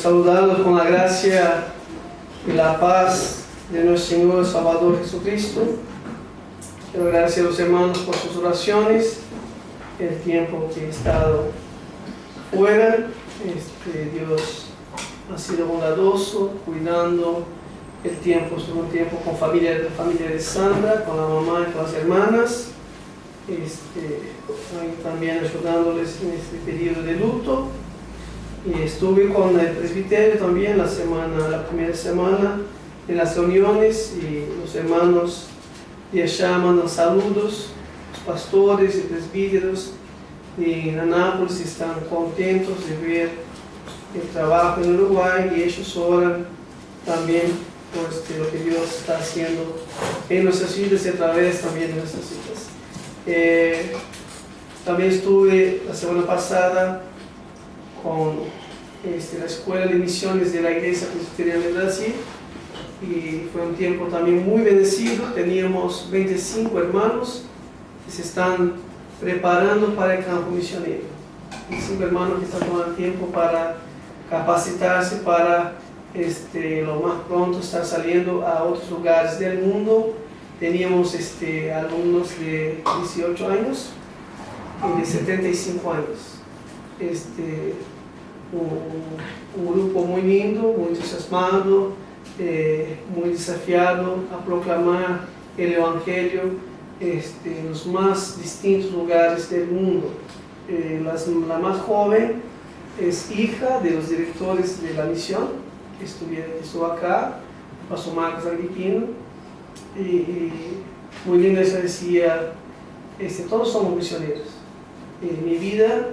saludarlos con la gracia y la paz de nuestro Señor Salvador Jesucristo. Quiero agradecer a los hermanos por sus oraciones, el tiempo que he estado fuera. Dios ha sido bondadoso, cuidando el tiempo, estuve un tiempo con la familia de Sandra, con la mamá y con las hermanas, ahí también ayudándoles en este periodo de luto. Y estuve con el presbiterio también la primera semana en las reuniones, y los hermanos de allá mandan saludos, los pastores y presbíteros en Anápolis están contentos de ver el trabajo en Uruguay, y ellos oran también por lo que Dios está haciendo en nuestras vidas y a través también de nuestras vidas. También estuve la semana pasada con la Escuela de Misiones de la Iglesia Presbiteriana de Brasil, y fue un tiempo también muy bendecido. Teníamos 25 hermanos que se están preparando para el campo misionero. 25 hermanos que están tomando tiempo para capacitarse para lo más pronto estar saliendo a otros lugares del mundo. Teníamos alumnos de 18 años y de 75 años. Un grupo muy lindo, muy entusiasmado, muy desafiado a proclamar el Evangelio en los más distintos lugares del mundo. La más joven es hija de los directores de la misión que estuvo acá, pasó Marcos Agripino, y muy linda. Ella decía, todos somos misioneros. En mi vida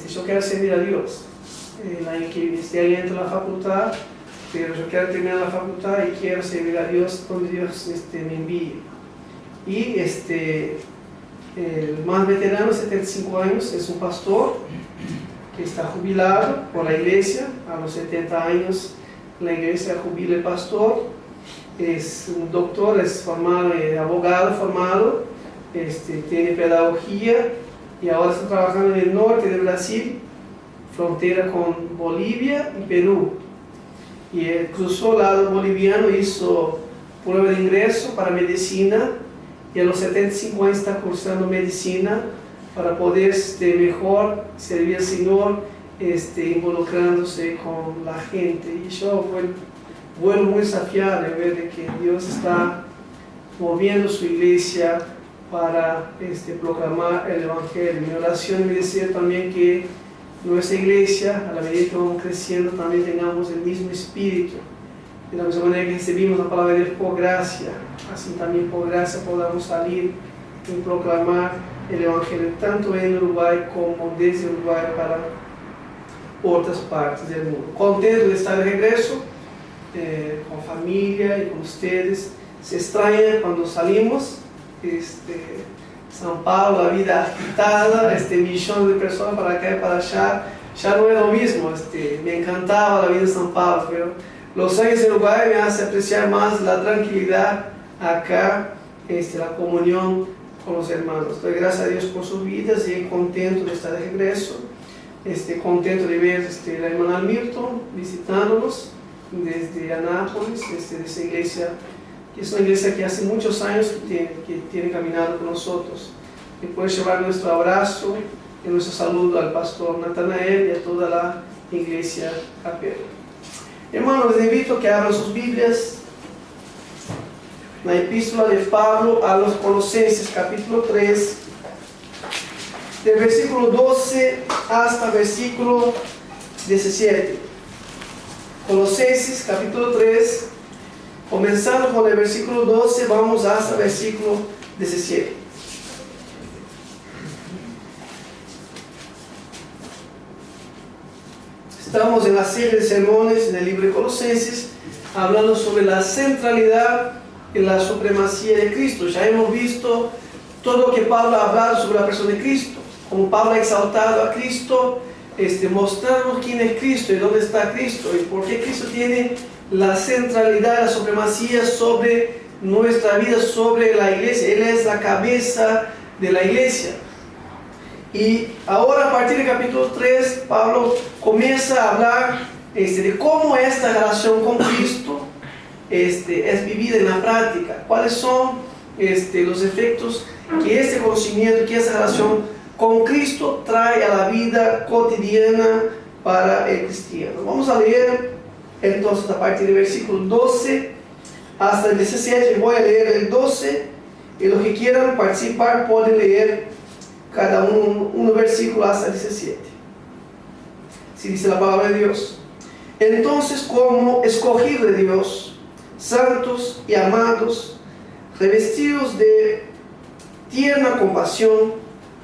yo quiero servir a Dios. El año que esté entro a la facultad, pero yo quiero terminar la facultad y quiero servir a Dios donde Dios me envíe. Y el más veterano, 75 años, es un pastor que está jubilado por la iglesia. A los 70 años la iglesia jubila el pastor. Es un doctor, es formado, abogado formado, tiene pedagogía, y ahora está trabajando en el norte de Brasil, frontera con Bolivia y Perú. Y cruzó al lado boliviano, hizo prueba de ingreso para medicina, y a los 75 años está cursando medicina para poder mejor servir al Señor, involucrándose con la gente. Y yo vuelvo muy desafiado de ver que Dios está moviendo su iglesia para proclamar el Evangelio. Mi oración y mi deseo también que nuestra iglesia, a la medida que vamos creciendo, también tengamos el mismo espíritu. De la misma manera que recibimos la palabra de Dios por gracia, así también por gracia podamos salir y proclamar el Evangelio tanto en Uruguay como desde Uruguay para otras partes del mundo. Contento de estar de regreso con familia y con ustedes. Se extraña cuando salimos. São Paulo, la vida agitada, millón de personas para acá y para allá, ya no es lo mismo. Me encantaba la vida en São Paulo, pero los años en Uruguay me hace apreciar más la tranquilidad acá, la comunión con los hermanos. Doy gracias a Dios por sus vidas y contento de estar de regreso, contento de ver la hermana Milton visitándonos desde Anápolis, de esa iglesia, que es una iglesia que hace muchos años que tiene caminado con nosotros. Y puede llevar nuestro abrazo y nuestro saludo al pastor Natanael y a toda la iglesia capela. Hermanos, les invito a que abran sus Biblias, la epístola de Pablo a los Colosenses, capítulo 3, del versículo 12 hasta versículo 17. Colosenses, capítulo 3, comenzando con el versículo 12, vamos hasta el versículo 17. Estamos en la serie de sermones del libro de Colosenses, hablando sobre la centralidad y la supremacía de Cristo. Ya hemos visto todo lo que Pablo ha hablado sobre la persona de Cristo, como Pablo ha exaltado a Cristo, mostrarnos quién es Cristo y dónde está Cristo, y por qué Cristo tiene la centralidad, la supremacía sobre nuestra vida, sobre la iglesia. Él es la cabeza de la iglesia. Y ahora, a partir del capítulo 3, Pablo comienza a hablar de cómo esta relación con Cristo es vivida en la práctica. ¿Cuáles son los efectos que este conocimiento, que esta relación con Cristo trae a la vida cotidiana para el cristiano? Vamos a leer entonces a partir del versículo 12 hasta el 17. Voy a leer el 12 y los que quieran participar pueden leer cada uno un versículo hasta el 17. Si dice la palabra de Dios: entonces, como escogidos de Dios, santos y amados, revestidos de tierna compasión,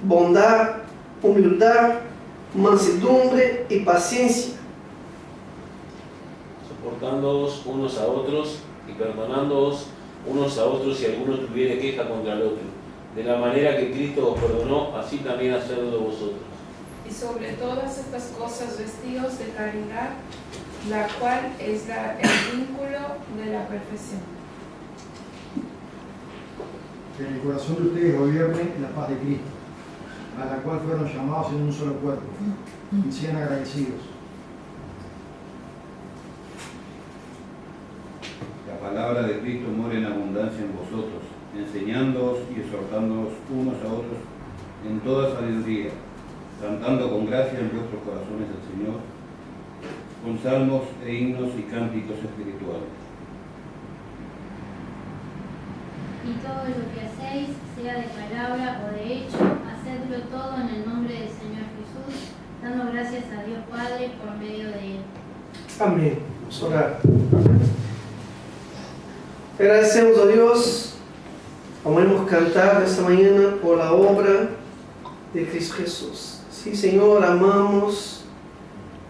bondad, humildad, mansedumbre y paciencia, soportándoos unos a otros y perdonándoos unos a otros si alguno tuviere queja contra el otro. De la manera que Cristo os perdonó, así también hacedlo vosotros. Y sobre todas estas cosas vestidos de caridad, la cual es el vínculo de la perfección. Que en el corazón de ustedes gobierne la paz de Cristo, a la cual fueron llamados en un solo cuerpo, y sean agradecidos. La palabra de Cristo mora en abundancia en vosotros, enseñándoos y exhortándoos unos a otros en toda sabiduría, cantando con gracia en vuestros corazones al Señor, con salmos e himnos y cánticos espirituales. Y todo lo que hacéis, sea de palabra o de hecho, hacedlo todo en el nombre del Señor Jesús, dando gracias a Dios Padre por medio de Él. Amén. Vamos a orar. Agradecemos a Dios, como hemos cantado esta mañana, por la obra de Cristo Jesús. Sí, Señor, amamos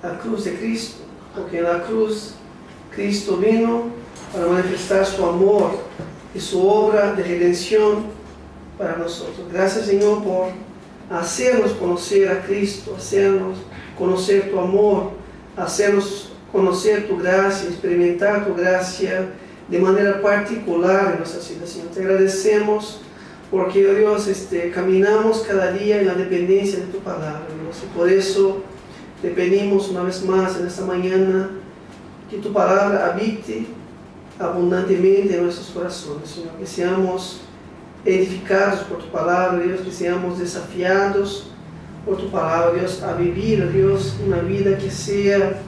la cruz de Cristo, porque en la cruz Cristo vino para manifestar su amor y su obra de redención para nosotros. Gracias, Señor, por hacernos conocer a Cristo, hacernos conocer tu amor, hacernos conocer tu gracia, experimentar tu gracia de manera particular en nuestra vida, Señor. Te agradecemos porque, oh Dios, caminamos cada día en la dependencia de tu palabra, Dios. Y por eso te pedimos una vez más en esta mañana que tu palabra habite abundantemente en nuestros corazones, Señor. Que seamos edificados por tu palabra, Dios. Que seamos desafiados por tu palabra, Dios, a vivir, Dios, una vida que sea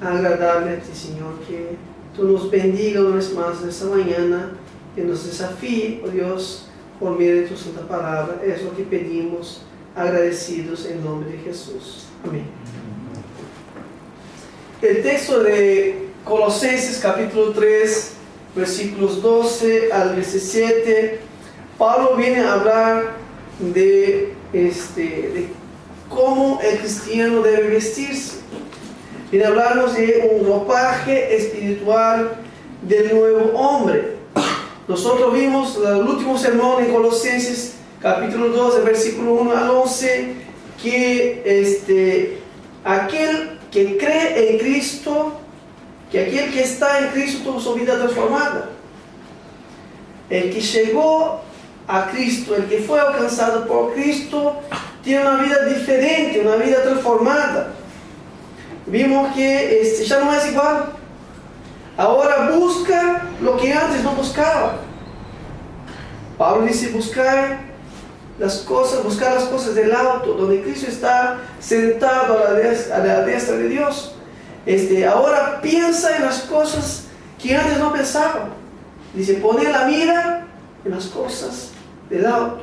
agradable a ti, Señor. Que tú nos bendiga una vez más en esta mañana, que nos desafíe, oh Dios, por medio de tu santa palabra. Es lo que pedimos, agradecidos en nombre de Jesús. Amén. El texto de Colosenses capítulo 3, versículos 12 al 17, Pablo viene a hablar de cómo el cristiano debe vestirse. Viene a hablarnos de un ropaje espiritual del nuevo hombre. Nosotros vimos el último sermón en Colosenses capítulo 2, versículo 1 al 11, que aquel que cree en Cristo, que aquel que está en Cristo tuvo su vida transformada. El que llegó a Cristo, el que fue alcanzado por Cristo, tiene una vida diferente, una vida transformada. Vimos que ya no es igual. Ahora busca lo que antes no buscaba. Pablo dice: buscar las cosas del alto, donde Cristo está sentado a la diestra de Dios. Ahora piensa en las cosas que antes no pensaba. Dice: pone la mira en las cosas del alto.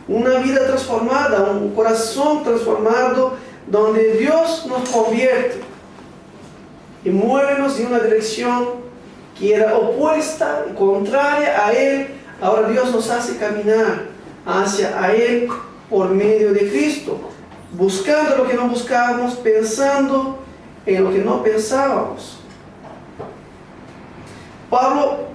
Una vida transformada, un corazón transformado, donde Dios nos convierte y muévenos en una dirección que era opuesta y contraria a Él. Ahora Dios nos hace caminar hacia a Él por medio de Cristo, buscando lo que no buscábamos, pensando en lo que no pensábamos. Pablo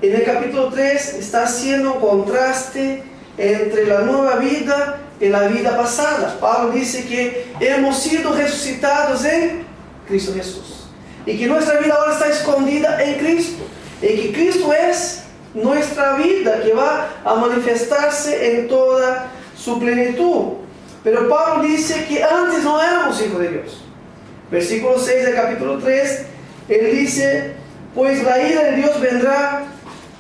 en el capítulo 3 está haciendo un contraste entre la nueva vida y la vida pasada. Pablo dice que hemos sido resucitados en Cristo Jesús y que nuestra vida ahora está escondida en Cristo, y que Cristo es nuestra vida que va a manifestarse en toda su plenitud. Pero Pablo dice que antes no éramos hijos de Dios. Versículo 6 del capítulo 3, él dice, pues la ira de Dios vendrá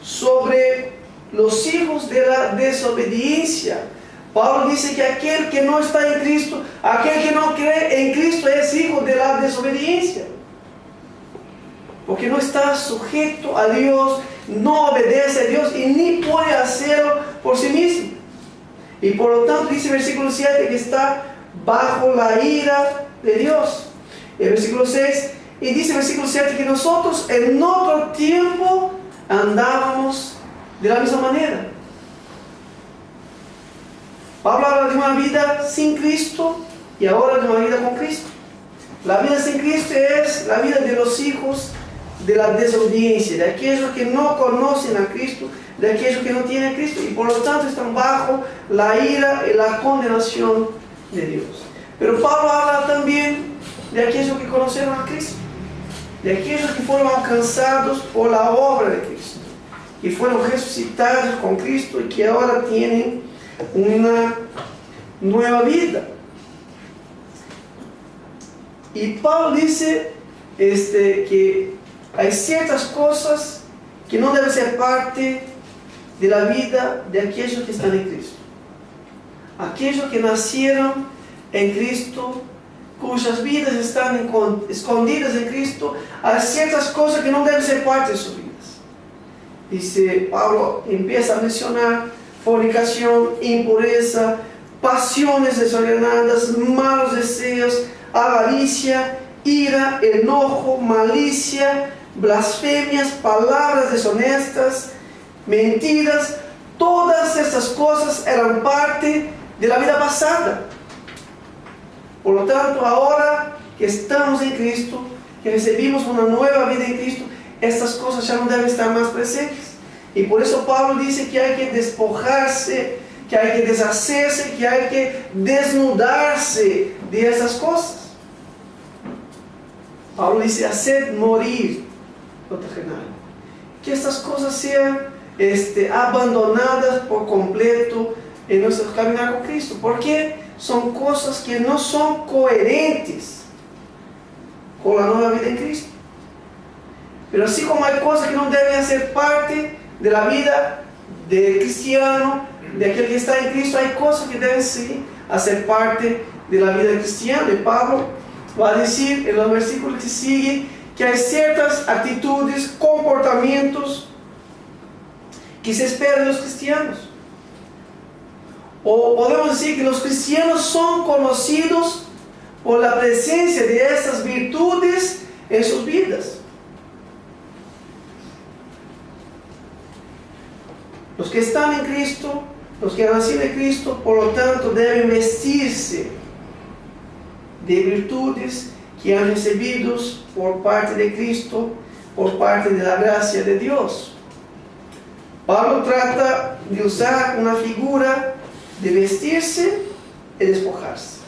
sobre los hijos de la desobediencia. Pablo dice que aquel que no está en Cristo, aquel que no cree en Cristo es hijo de la desobediencia. Porque no está sujeto a Dios, no obedece a Dios y ni puede hacerlo por sí mismo. Y por lo tanto dice el versículo 7 que está bajo la ira de Dios. El versículo 6, y dice el versículo 7 que nosotros en otro tiempo andábamos de la misma manera. Pablo habla de una vida sin Cristo y ahora de una vida con Cristo. La vida sin Cristo es la vida de los hijos de la desobediencia, de aquellos que no conocen a Cristo, de aquellos que no tienen a Cristo y por lo tanto están bajo la ira y la condenación de Dios. Pero Pablo habla también de aquellos que conocieron a Cristo, de aquellos que fueron alcanzados por la obra de Cristo, que fueron resucitados con Cristo y que ahora tienen una nueva vida. Y Pablo dice que hay ciertas cosas que no deben ser parte de la vida de aquellos que están en Cristo. Aquellos que nacieron en Cristo, cuyas vidas están escondidas en Cristo, hay ciertas cosas que no deben ser parte de sus vidas. Dice Pablo, empieza a mencionar fornicación, impureza, pasiones desordenadas, malos deseos, avaricia, ira, enojo, malicia, blasfemias, palabras deshonestas, mentiras. Todas estas cosas eran parte de la vida pasada. Por lo tanto, ahora que estamos en Cristo, que recibimos una nueva vida en Cristo, estas cosas ya no deben estar más presentes. Y por eso Pablo dice que hay que despojarse, que hay que deshacerse, que hay que desnudarse de esas cosas. Pablo dice, hacer morir lo terrenal. Que estas cosas sean abandonadas por completo en nuestro caminar con Cristo. Porque son cosas que no son coherentes con la nueva vida en Cristo. Pero así como hay cosas que no deben ser parte de la vida del cristiano, de aquel que está en Cristo, hay cosas que deben sí hacer parte de la vida del cristiano. Y Pablo va a decir en los versículos que siguen que hay ciertas actitudes, comportamientos que se esperan de los cristianos. O podemos decir que los cristianos son conocidos por la presencia de estas virtudes en sus vidas. Los que están en Cristo, los que han nacido en Cristo, por lo tanto deben vestirse de virtudes que han recibido por parte de Cristo, por parte de la gracia de Dios. Pablo trata de usar una figura de vestirse y despojarse,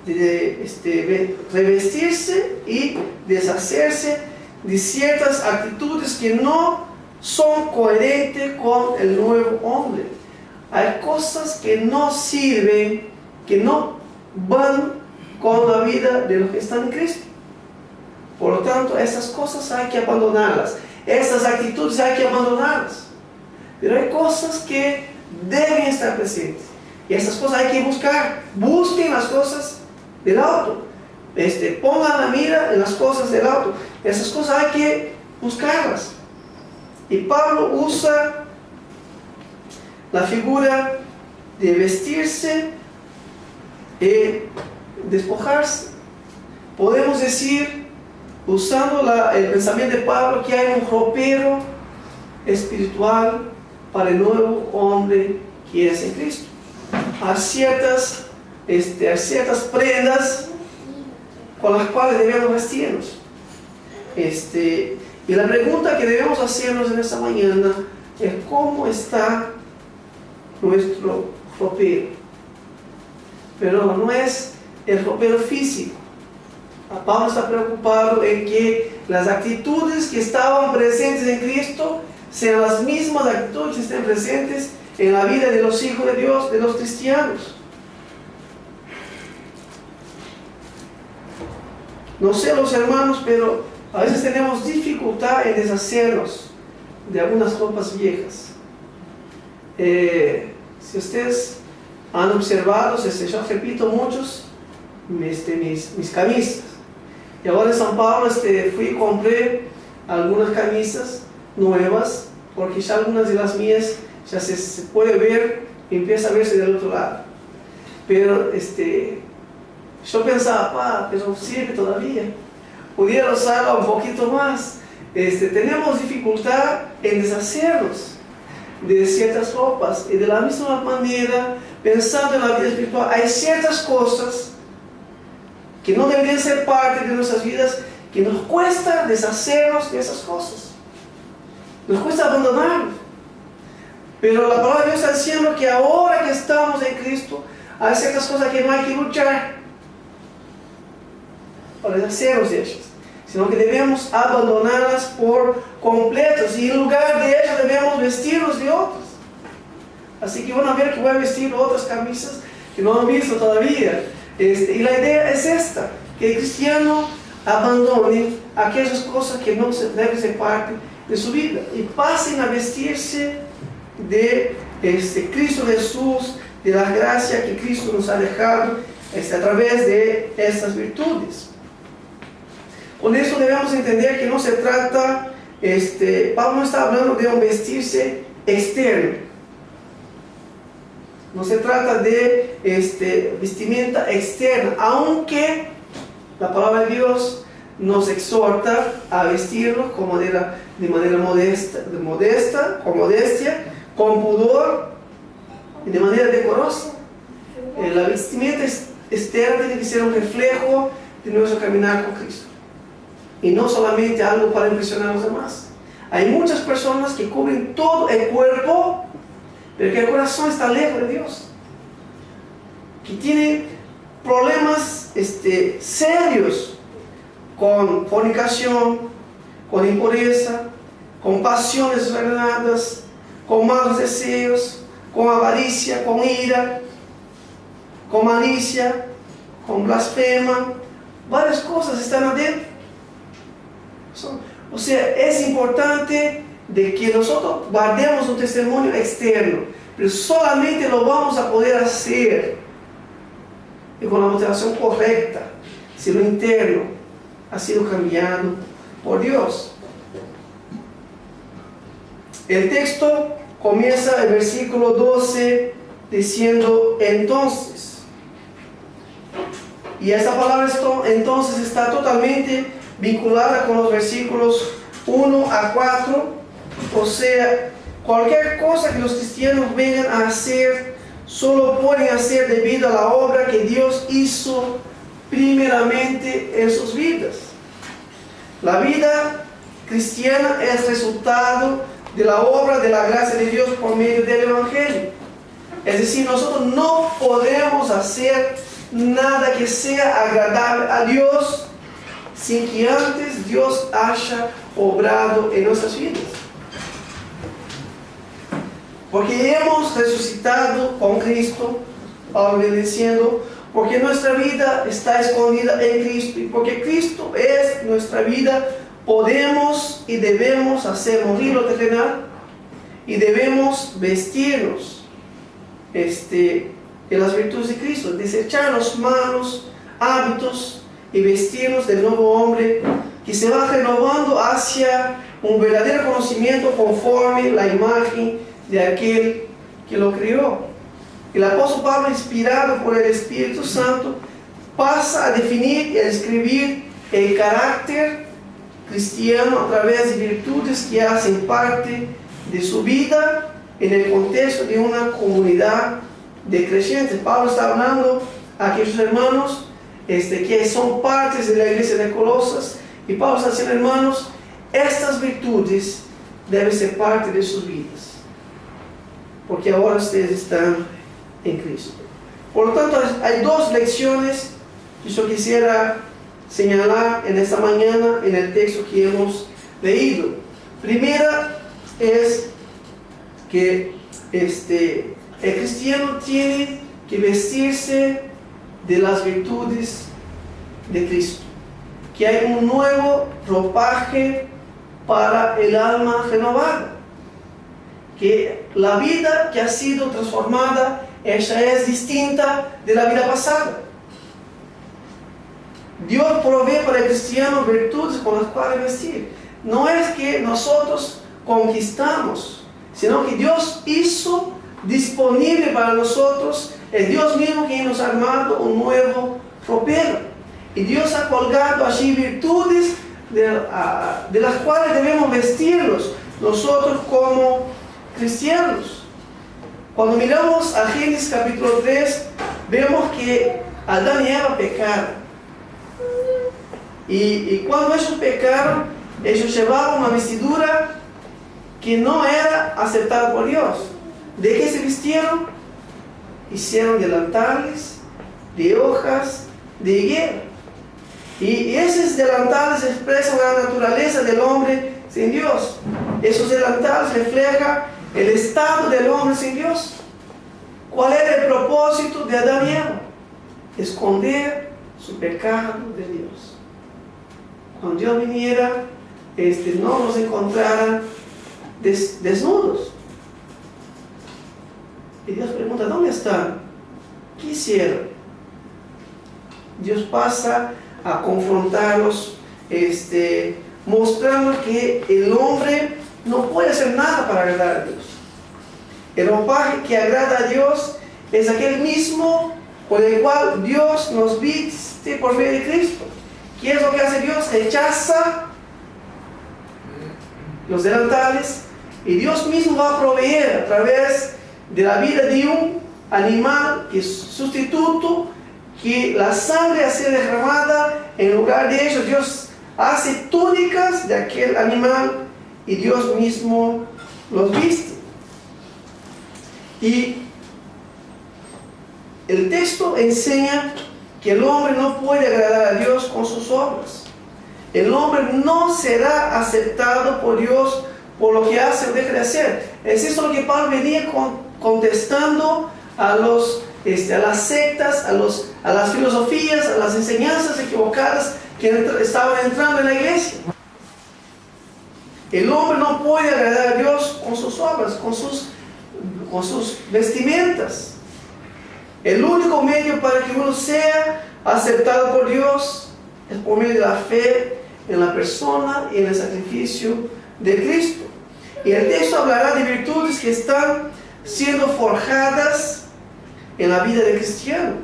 de revestirse y deshacerse de ciertas actitudes que no son coherentes con el nuevo hombre. Hay cosas que no sirven, que no van con la vida de los que están en Cristo. Por lo tanto, esas cosas hay que abandonarlas, esas actitudes hay que abandonarlas. Pero hay cosas que deben estar presentes y esas cosas hay que buscar. Busquen las cosas del alto, pongan la mira en las cosas del alto. Esas cosas hay que buscarlas. Y Pablo usa la figura de vestirse y despojarse. Podemos decir, usando el pensamiento de Pablo, que hay un ropero espiritual para el nuevo hombre que es en Cristo. Hay ciertas prendas con las cuales debemos vestirnos. Y la pregunta que debemos hacernos en esta mañana es: ¿cómo está nuestro ropero? Pero no es el ropero físico. Pablo está preocupado en que las actitudes que estaban presentes en Cristo sean las mismas actitudes que estén presentes en la vida de los hijos de Dios, de los cristianos. No sé los hermanos, pero a veces tenemos dificultad en deshacernos de algunas ropas viejas. Si ustedes han observado, yo repito muchos, mis camisas. Y ahora en San Pablo fui y compré algunas camisas nuevas, porque ya algunas de las mías ya se puede ver, empieza a verse del otro lado. Pero yo pensaba, pero sirve todavía, pudiera usarla un poquito más. Tenemos dificultad en deshacernos de ciertas ropas, y de la misma manera, pensando en la vida espiritual, hay ciertas cosas que no deberían ser parte de nuestras vidas, que nos cuesta deshacernos de esas cosas, nos cuesta abandonarnos. Pero la palabra de Dios está diciendo que ahora que estamos en Cristo, hay ciertas cosas que no hay que luchar para deshacernos de ellas, sino que debemos abandonarlas por completos, y en lugar de ellas debemos vestirnos de otras. Así que van a ver que voy a vestir otras camisas que no han visto todavía. Y la idea es esta, que el cristiano abandone aquellas cosas que no deben ser parte de su vida y pasen a vestirse de Cristo Jesús, de la gracia que Cristo nos ha dejado a través de estas virtudes. Con esto debemos entender que no se trata, Pablo no está hablando de un vestirse externo. No se trata de vestimenta externa, aunque la palabra de Dios nos exhorta a vestirnos de manera modesta, con modestia, con pudor y de manera decorosa. La vestimenta externa tiene que ser un reflejo de nuestro caminar con Cristo, y no solamente algo para impresionar a los demás. Hay muchas personas que cubren todo el cuerpo, pero que el corazón está lejos de Dios, que tienen problemas serios con fornicación, con impureza, con pasiones desordenadas, con malos deseos, con avaricia, con ira, con malicia, con blasfema. Varias cosas están adentro. O sea, es importante de que nosotros guardemos un testimonio externo, pero solamente lo vamos a poder hacer con la motivación correcta, si lo interno ha sido cambiado por Dios. El texto comienza el versículo 12 diciendo entonces, y esta palabra entonces está totalmente vinculada con los versículos 1 a 4. O sea, cualquier cosa que los cristianos vengan a hacer, solo pueden hacer debido a la obra que Dios hizo primeramente en sus vidas. La vida cristiana es resultado de la obra de la gracia de Dios por medio del Evangelio. Es decir, nosotros no podemos hacer nada que sea agradable a Dios sin que antes Dios haya obrado en nuestras vidas. Porque hemos resucitado con Cristo, Pablo viene diciendo, porque nuestra vida está escondida en Cristo, y porque Cristo es nuestra vida, podemos y debemos hacer morir lo terrenal, y debemos vestirnos de las virtudes de Cristo, desechar los malos hábitos y vestirnos del nuevo hombre que se va renovando hacia un verdadero conocimiento conforme la imagen de aquel que lo crió. El apóstol Pablo, inspirado por el Espíritu Santo, pasa a definir y a describir el carácter cristiano a través de virtudes que hacen parte de su vida en el contexto de una comunidad de creyentes. Pablo está hablando a aquellos hermanos que son partes de la iglesia de Colosas, y Pablo está diciendo, hermanos, estas virtudes deben ser parte de sus vidas, porque ahora ustedes están en Cristo. Por lo tanto, hay dos lecciones que yo quisiera señalar en esta mañana en el texto que hemos leído. Primera es que el cristiano tiene que vestirse de las virtudes de Cristo. que hay un nuevo ropaje para el alma renovada. Que la vida que ha sido transformada, ella es distinta de la vida pasada. Dios provee para el cristiano virtudes con las cuales vestir. No es que nosotros conquistamos, sino que Dios hizo disponible para nosotros, es Dios mismo quien nos ha armado un nuevo ropero. Y Dios ha colgado allí virtudes de las cuales debemos vestirnos nosotros como cristianos. Cuando miramos a Génesis capítulo 3, vemos que Adán y Eva pecaron. Y cuando ellos pecaron, ellos llevaban una vestidura que no era aceptada por Dios. ¿De qué se vistieron? Hicieron delantales de hojas de higuera. Y esos delantales expresan la naturaleza del hombre sin Dios. Esos delantales reflejan el estado del hombre sin Dios. ¿Cuál era el propósito de Adán y Eva? Esconder su pecado de Dios. Cuando Dios viniera, no nos encontraran desnudos. Y Dios pregunta, ¿dónde están? ¿Qué hicieron? Dios pasa a confrontarlos, mostrando que el hombre no puede hacer nada para agradar a Dios. El ropaje que agrada a Dios es aquel mismo por el cual Dios nos viste por medio de Cristo. ¿Qué es lo que hace Dios? Rechaza los delantales y Dios mismo va a proveer a través de la vida de un animal que es sustituto, que la sangre ha sido derramada en lugar de ellos. Dios hace túnicas de aquel animal y Dios mismo los viste. Y el texto enseña que el hombre no puede agradar a Dios con sus obras. El hombre no será aceptado por Dios por lo que hace o deja de hacer. Es eso lo que Pablo venía contestando a las sectas, a las filosofías, a las enseñanzas equivocadas que estaban entrando en la iglesia. El hombre no puede agradar a Dios con sus obras, con sus vestimentas. El único medio para que uno sea aceptado por Dios es por medio de la fe en la persona y en el sacrificio de Cristo. Y el texto hablará de virtudes que están siendo forjadas en la vida del cristiano.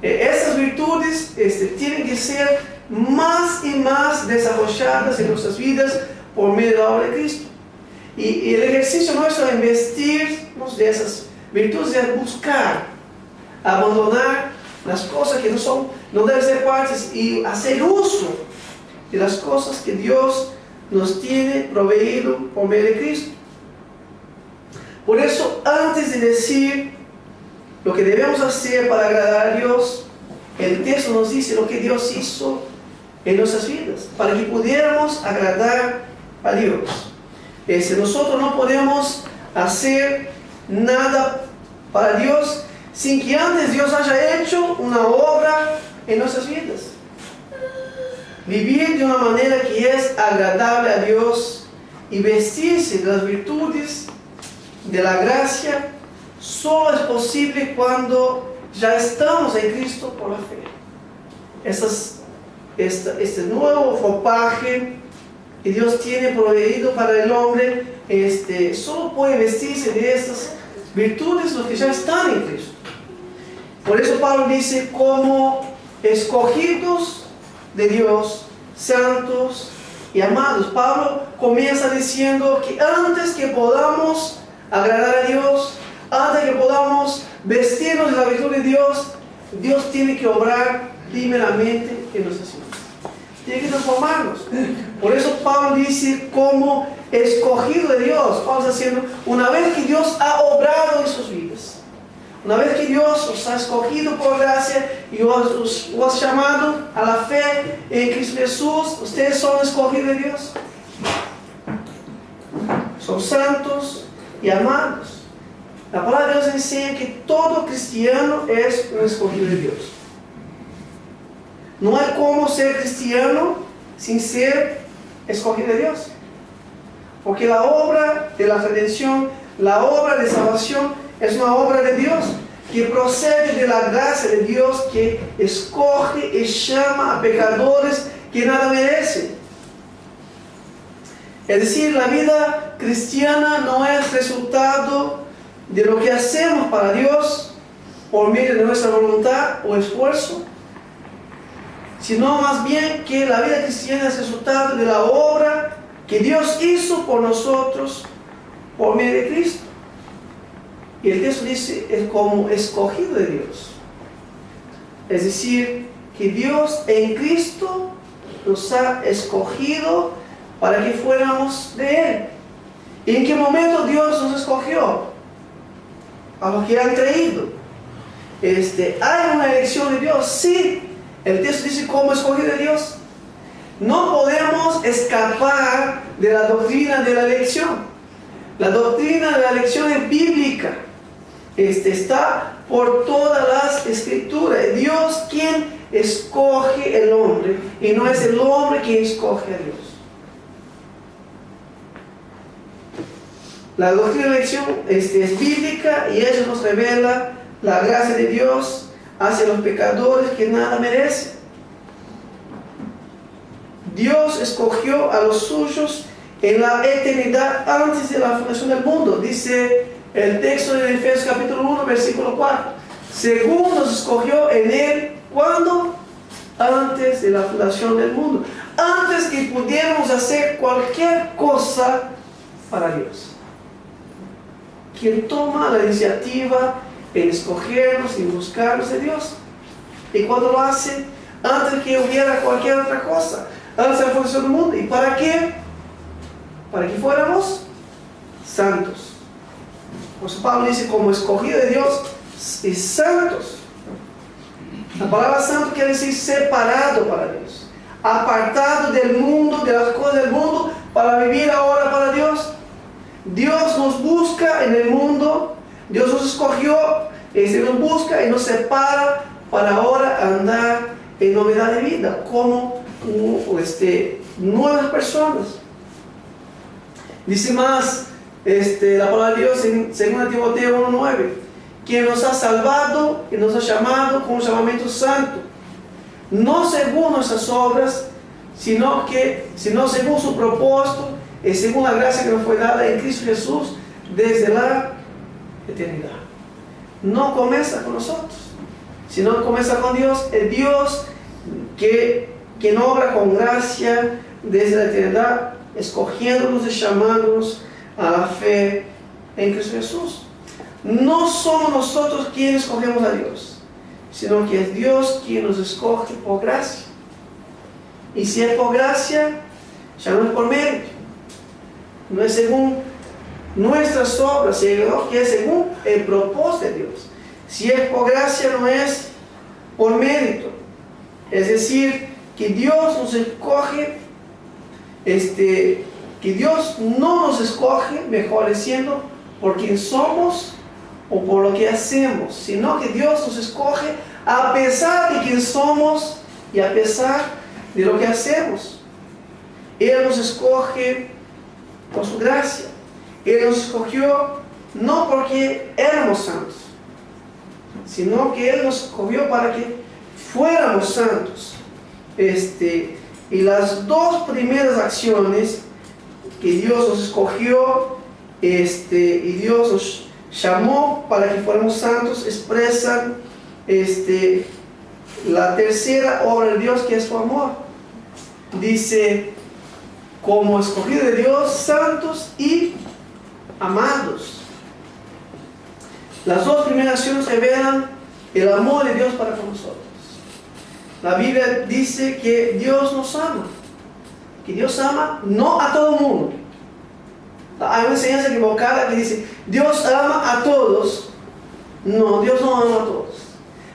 Estas virtudes tienen que ser más y más desarrolladas en nuestras vidas por medio de la obra de Cristo. Y el ejercicio nuestro de investirnos de esas virtudes es buscar abandonar las cosas que no deben ser partes y hacer uso de las cosas que Dios nos tiene proveído por medio de Cristo. Por eso, antes de decir lo que debemos hacer para agradar a Dios, el texto nos dice lo que Dios hizo en nuestras vidas, para que pudiéramos agradar a Dios. Nosotros no podemos hacer nada para Dios sin que antes Dios haya hecho una obra en nuestras vidas. Vivir de una manera que es agradable a Dios y vestirse de las virtudes de la gracia solo es posible cuando ya estamos en Cristo por la fe. Este nuevo ropaje que Dios tiene proveído para el hombre, solo puede vestirse de estas virtudes los que ya están en Cristo. Por eso Pablo dice, como escogidos de Dios, santos y amados. Pablo comienza diciendo que antes que podamos agradar a Dios, antes que podamos vestirnos de la virtud de Dios, Dios tiene que obrar primeramente en nuestras vidas. Tiene que transformarnos. Por eso Pablo dice, como escogido de Dios. Pablo está diciendo, una vez que Dios ha obrado en sus vidas, una vez que Dios os ha escogido por gracia y os ha llamado a la fe en Cristo Jesús, ustedes son escogidos de Dios. Son santos y amados. La palabra de Dios enseña que todo cristiano es un escogido de Dios. No hay cómo ser cristiano sin ser escogido de Dios. Porque la obra de la redención, la obra de salvación, es una obra de Dios que procede de la gracia de Dios, que escoge y llama a pecadores que nada merecen. Es decir, la vida cristiana no es resultado de lo que hacemos para Dios por medio de nuestra voluntad o esfuerzo, sino más bien que la vida cristiana es resultado de la obra que Dios hizo por nosotros por medio de Cristo. Y el texto dice, es como escogido de Dios. Es decir, que Dios en Cristo nos ha escogido para que fuéramos de Él. ¿Y en qué momento Dios nos escogió? A los que han creído. ¿Hay una elección de Dios? Sí. El texto dice como escogido de Dios. No podemos escapar de la doctrina de la elección. La doctrina de la elección es bíblica. Está por todas las escrituras. Dios quien escoge el hombre y no es el hombre quien escoge a Dios. La doctrina de la elección es bíblica y ella nos revela la gracia de Dios hacia los pecadores que nada merecen. Dios escogió a los suyos en la eternidad antes de la fundación del mundo. Dice el texto de Efesios capítulo 1, versículo 4. Según nos escogió en Él, ¿cuándo? Antes de la fundación del mundo. Antes que pudiéramos hacer cualquier cosa para Dios. Quien toma la iniciativa en escogernos y buscarnos de Dios. ¿Y cuando lo hace? Antes que hubiera cualquier otra cosa. Antes de la fundación del mundo. ¿Y para qué? Para que fuéramos santos. Por eso Pablo dice, como escogido de Dios y santos. La palabra santo quiere decir separado para Dios. Apartado del mundo, de las cosas del mundo, para vivir ahora para Dios. Dios nos busca en el mundo. Dios nos escogió, nos busca y nos separa para ahora andar en novedad de vida, como nuevas personas. Dice más la palabra de Dios en 2 Timoteo 1:9, quien nos ha salvado y nos ha llamado con un llamamiento santo, no según nuestras obras, sino según su propósito y según la gracia que nos fue dada en Cristo Jesús desde la eternidad. No comienza con nosotros, sino comienza con Dios, el Dios que obra con gracia desde la eternidad, escogiéndonos y llamándonos a la fe en Cristo Jesús. No somos nosotros quienes escogemos a Dios, sino que es Dios quien nos escoge por gracia. Y si es por gracia, ya no es por mérito, no es según nuestras obras, sino que es según el propósito de Dios. Si es por gracia, no es por mérito. Es decir, que Dios nos escoge, que Dios no nos escoge, mejor diciendo, por quien somos o por lo que hacemos, sino que Dios nos escoge a pesar de quien somos y a pesar de lo que hacemos. Él nos escoge por su gracia. Él nos escogió no porque éramos santos, sino que Él nos escogió para que fuéramos santos. Y las dos primeras acciones que Dios nos escogió y Dios nos llamó para que fuéramos santos expresan la tercera obra de Dios, que es su amor. Dice, como escogido de Dios, santos y amados. Las dos primeras acciones revelan el amor de Dios para con nosotros. La Biblia dice que Dios nos ama, que Dios ama no a todo el mundo. Hay una enseñanza equivocada que dice Dios ama a todos. No, Dios no ama a todos.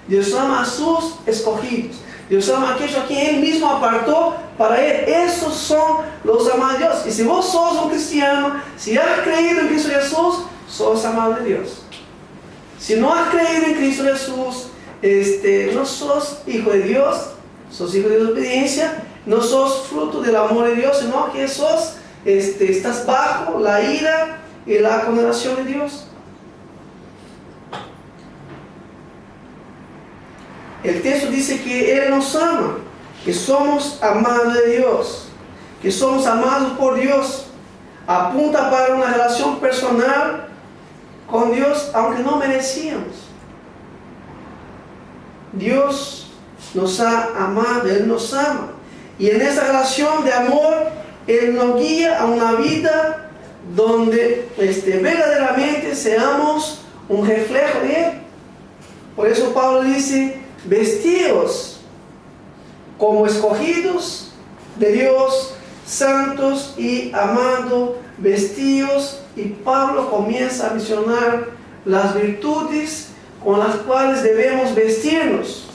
Dios ama a sus escogidos. Dios ama a aquellos a quien Él mismo apartó para Él. Esos son los amados de Dios. Y si vos sos un cristiano, si has creído en Cristo Jesús, sos amado de Dios. Si no has creído en Cristo Jesús, no sos hijo de Dios, sos hijo de desobediencia, no sos fruto del amor de Dios, sino que estás bajo la ira y la condenación de Dios. El texto dice que Él nos ama, que somos amados de Dios, que somos amados por Dios. Apunta para una relación personal con Dios, aunque no merecíamos. Dios nos ha amado, Él nos ama. Y en esa relación de amor, Él nos guía a una vida donde verdaderamente seamos un reflejo de Él. Por eso Pablo dice, vestíos como escogidos de Dios, santos y amados, vestíos. Y Pablo comienza a mencionar las virtudes con las cuales debemos vestirnos,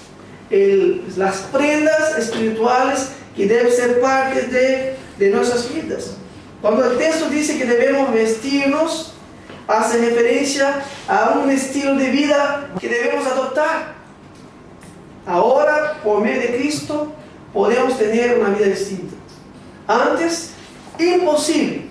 las prendas espirituales que deben ser parte de nuestras vidas. Cuando el texto dice que debemos vestirnos, hace referencia a un estilo de vida que debemos adoptar. Ahora, por medio de Cristo, podemos tener una vida distinta. Antes, imposible,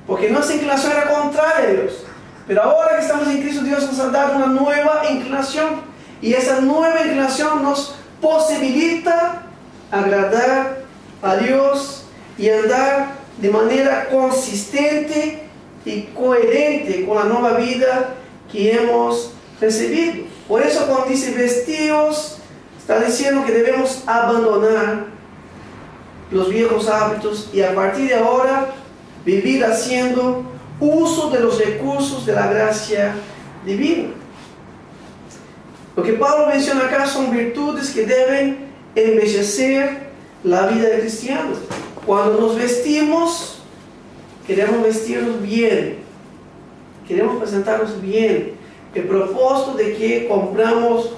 porque nuestra inclinación era contraria a Dios. Pero ahora que estamos en Cristo, Dios nos ha dado una nueva inclinación. Y esa nueva inclinación nos posibilita agradar a Dios y andar de manera consistente y coherente con la nueva vida que hemos recibido. Por eso cuando dice vestidos, está diciendo que debemos abandonar los viejos hábitos y a partir de ahora vivir haciendo uso de los recursos de la gracia divina. Lo que Pablo menciona acá son virtudes que deben embellecer la vida del cristiano. Cuando nos vestimos, queremos vestirnos bien, queremos presentarnos bien. El propósito de que compramos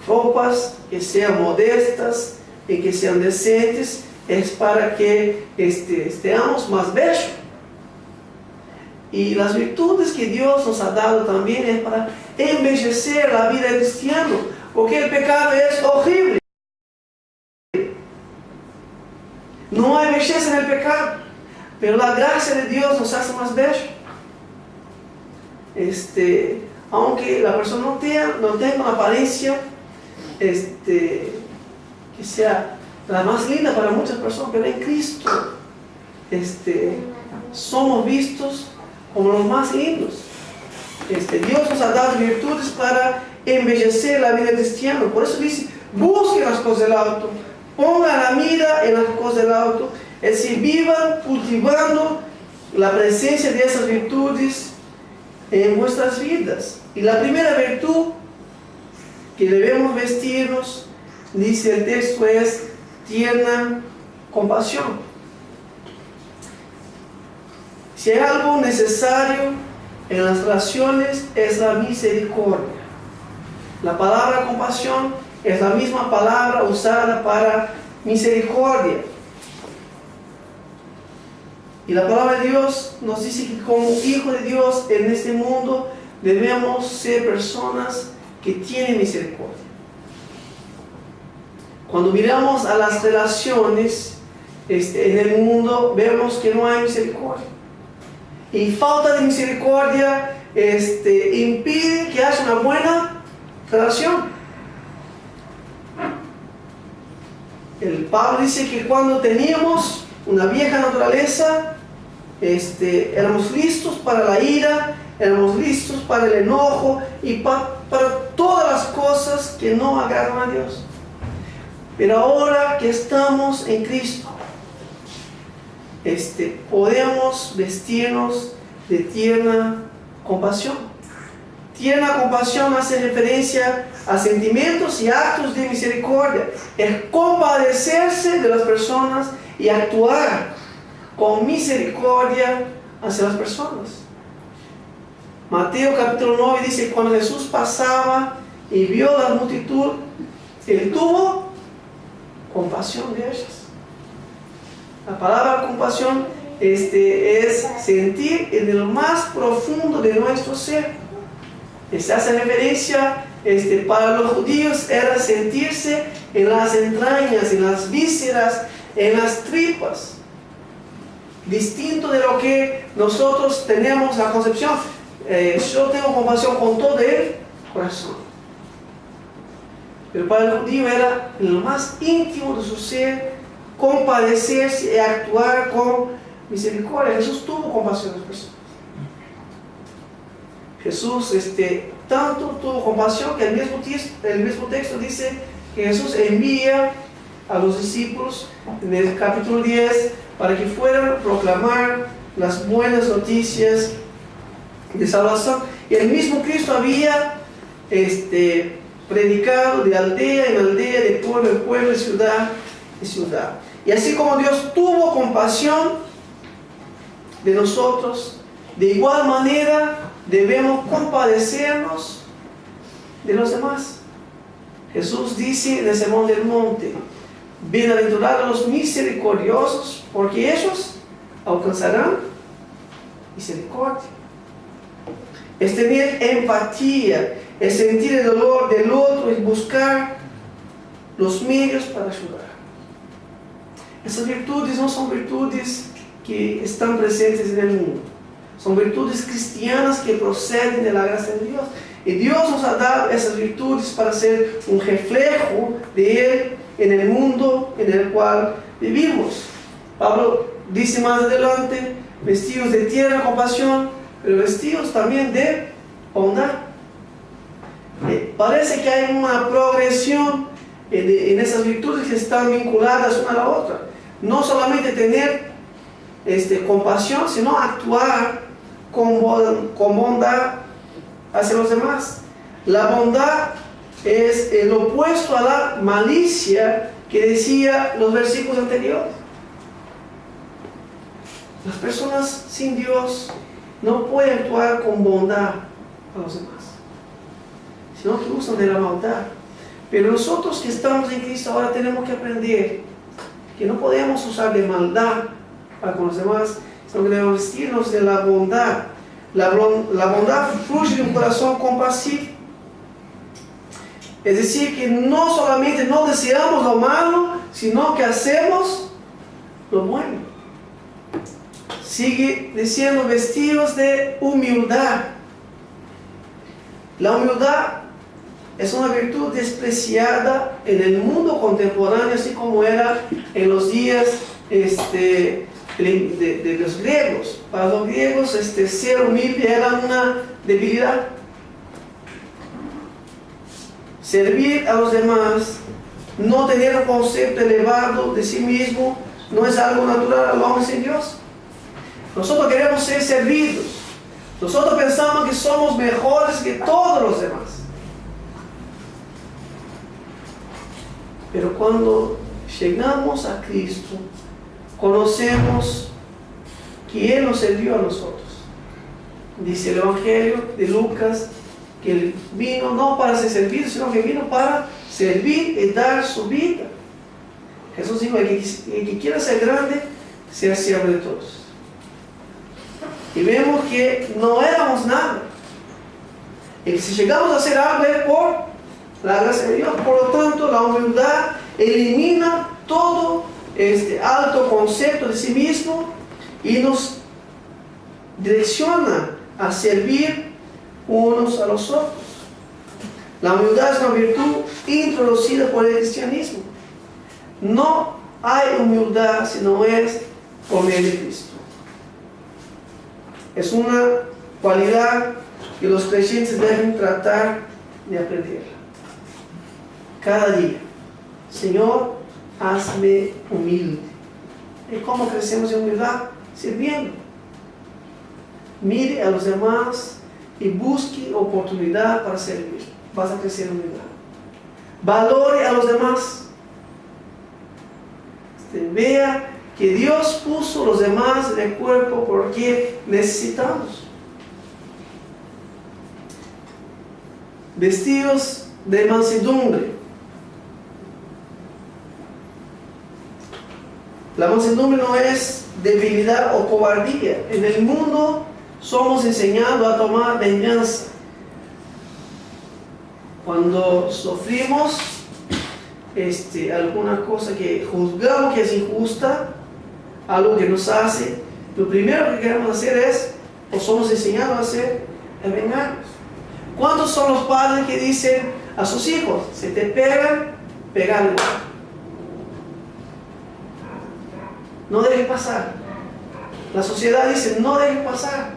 ropas que sean modestas y que sean decentes es para que estemos más bellos. Y las virtudes que Dios nos ha dado también es para embellecer la vida del cristiano, porque el pecado es horrible. No hay belleza en el pecado, pero la gracia de Dios nos hace más bellos. Aunque la persona no tenga una apariencia que sea la más linda para muchas personas, pero en Cristo somos vistos como los más lindos. Dios nos ha dado virtudes para embellecer la vida cristiana. Por eso dice, busquen las cosas del alto, pongan la mira en las cosas del alto, es decir, vivan cultivando la presencia de esas virtudes en vuestras vidas. Y la primera virtud que debemos vestirnos, dice el texto, es tierna compasión. Si hay algo necesario en las relaciones es la misericordia. La palabra compasión es la misma palabra usada para misericordia. Y la palabra de Dios nos dice que como hijos de Dios en este mundo debemos ser personas que tienen misericordia. Cuando miramos a las relaciones en el mundo, vemos que no hay misericordia. Y falta de misericordia impide que haya una buena relación. El Pablo dice que cuando teníamos una vieja naturaleza, éramos listos para la ira, éramos listos para el enojo y para todas las cosas que no agradan a Dios. Pero ahora que estamos en Cristo, podemos vestirnos de tierna compasión. Tierna compasión hace referencia a sentimientos y actos de misericordia. Es compadecerse de las personas y actuar con misericordia hacia las personas. Mateo capítulo 9 dice, cuando Jesús pasaba y vio la multitud, Él tuvo compasión de ellas. La palabra compasión es sentir en lo más profundo de nuestro ser. Se hace referencia, para los judíos era sentirse en las entrañas, en las vísceras, en las tripas, distinto de lo que nosotros tenemos la concepción. Yo tengo compasión con todo el corazón. Pero para el judío era lo más íntimo de su ser compadecerse y actuar con misericordia. Jesús tuvo compasión de las personas. Jesús tanto tuvo compasión que el mismo texto dice que Jesús envía a los discípulos en el capítulo 10 para que fueran a proclamar las buenas noticias de salvación. Y el mismo Cristo había predicado de aldea en aldea, de pueblo en pueblo, de ciudad en ciudad. Y así como Dios tuvo compasión de nosotros, de igual manera debemos compadecernos de los demás. Jesús dice en el Sermón del Monte: bienaventurados los misericordiosos, porque ellos alcanzarán misericordia. Es tener empatía, es sentir el dolor del otro y buscar los medios para ayudar. Esas virtudes no son virtudes que están presentes en el mundo. Son virtudes cristianas que proceden de la gracia de Dios. Y Dios nos ha dado esas virtudes para ser un reflejo de Él en el mundo en el cual vivimos. Pablo dice más adelante: vestidos de tierna compasión, pero vestidos también de bondad. Parece que hay una progresión en esas virtudes que están vinculadas una a la otra. No solamente tener compasión, sino actuar con bondad hacia los demás. La bondad es el opuesto a la malicia que decía los versículos anteriores. Las personas sin Dios no pueden actuar con bondad a los demás, sino que usan de la maldad. Pero nosotros que estamos en Cristo ahora tenemos que aprender que no podemos usar de maldad para con los demás, sino que debemos vestirnos de la bondad. La bondad fluye de un corazón compasivo. Es decir, que no solamente no deseamos lo malo, sino que hacemos lo bueno. Sigue diciendo: vestidos de humildad. La humildad es una virtud despreciada en el mundo contemporáneo, así como era en los días de los griegos. Para los griegos ser humilde era una debilidad. Servir a los demás, no tener un concepto elevado de sí mismo, no es algo natural al hombre sin Dios. Nosotros queremos ser servidos. Nosotros pensamos que somos mejores que todos los demás. Pero cuando llegamos a Cristo, conocemos que Él nos sirvió a nosotros. Dice el Evangelio de Lucas que Él vino no para ser servido, sino que vino para servir y dar su vida. Jesús dijo: el que quiera ser grande, sea siervo de todos. Y vemos que no éramos nada. Y si llegamos a hacer algo es por la gracia de Dios. Por lo tanto, la humildad elimina todo alto concepto de sí mismo y nos direcciona a servir unos a los otros. La humildad es una virtud introducida por el cristianismo. No hay humildad si no es por medio de Cristo. Es una cualidad que los creyentes deben tratar de aprenderla. Cada día: Señor, hazme humilde. ¿Y cómo crecemos en humildad? Sirviendo. Mire a los demás y busque oportunidad para servir. Vas a crecer en humildad. Valore a los demás. Vea que Dios puso a los demás en el cuerpo porque necesitamos. Vestidos de mansedumbre. La mansedumbre no es debilidad o cobardía. En el mundo somos enseñados a tomar venganza. Cuando sufrimos, alguna cosa que juzgamos que es injusta, algo que nos hace, lo primero que queremos hacer es, o somos enseñados a hacer, es vengarnos. ¿Cuántos son los padres que dicen a sus hijos, si te pegan, pégale? No dejes pasar. La sociedad dice, no dejes pasar.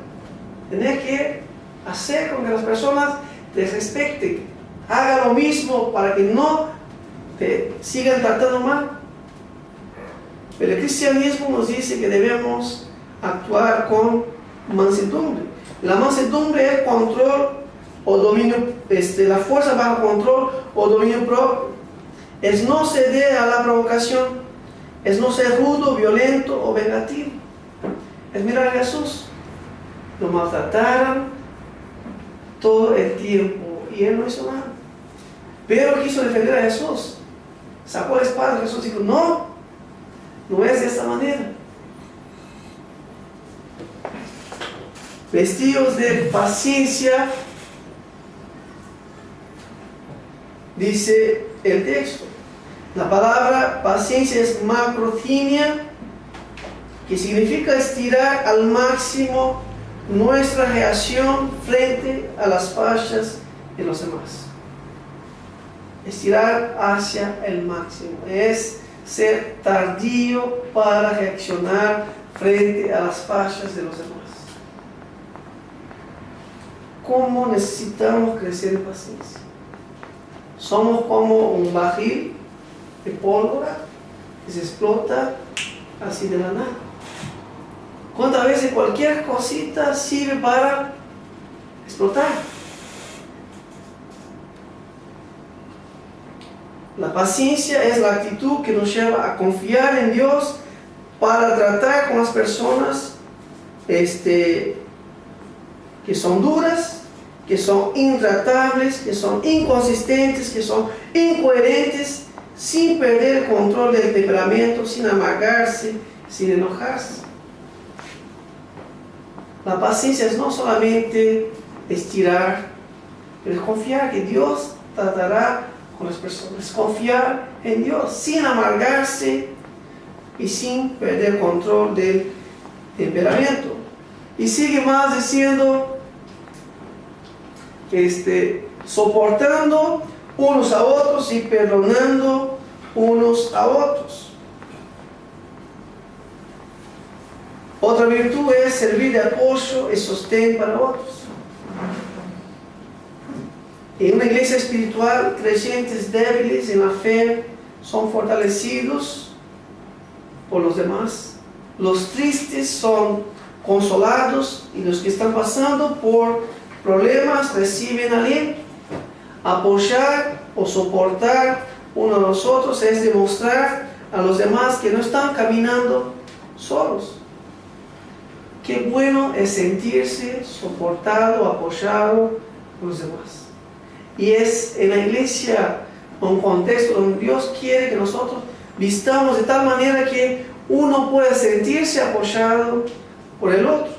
Tienes que hacer con que las personas te respeten. Haga lo mismo para que no te sigan tratando mal. Pero el cristianismo nos dice que debemos actuar con mansedumbre. La mansedumbre es control o dominio, la fuerza bajo control o dominio propio. Es no ceder a la provocación. Es no ser rudo, violento o vengativo. Es mirar a Jesús. Lo maltrataron todo el tiempo y él no hizo nada. Pedro quiso defender a Jesús. Sacó la espada. Jesús dijo, no, no es de esta manera. Vestidos de paciencia, dice el texto. La palabra paciencia es macrothymia, que significa estirar al máximo nuestra reacción frente a las fallas de los demás. Estirar hacia el máximo es ser tardío para reaccionar frente a las fallas de los demás. ¿Cómo necesitamos crecer en paciencia? Somos como un barril de pólvora que se explota así de la nada. ¿Cuántas veces cualquier cosita sirve para explotar? La paciencia es la actitud que nos lleva a confiar en Dios para tratar con las personas que son duras, que son intratables, que son inconsistentes, que son incoherentes, sin perder el control del temperamento, sin amargarse, sin enojarse. La paciencia es no solamente estirar, pero es confiar que Dios tratará con las personas. Confiar en Dios sin amargarse y sin perder el control del temperamento. Y sigue más diciendo, soportando unos a otros y perdonando unos a otros. Otra virtud es servir de apoyo y sostén para otros. En una iglesia espiritual, creyentes débiles en la fe son fortalecidos por los demás. Los tristes son consolados y los que están pasando por problemas reciben aliento. Apoyar o soportar uno a los otros es demostrar a los demás que no están caminando solos. Qué bueno es sentirse soportado, apoyado por los demás. Y es en la iglesia un contexto donde Dios quiere que nosotros vistamos de tal manera que uno pueda sentirse apoyado por el otro.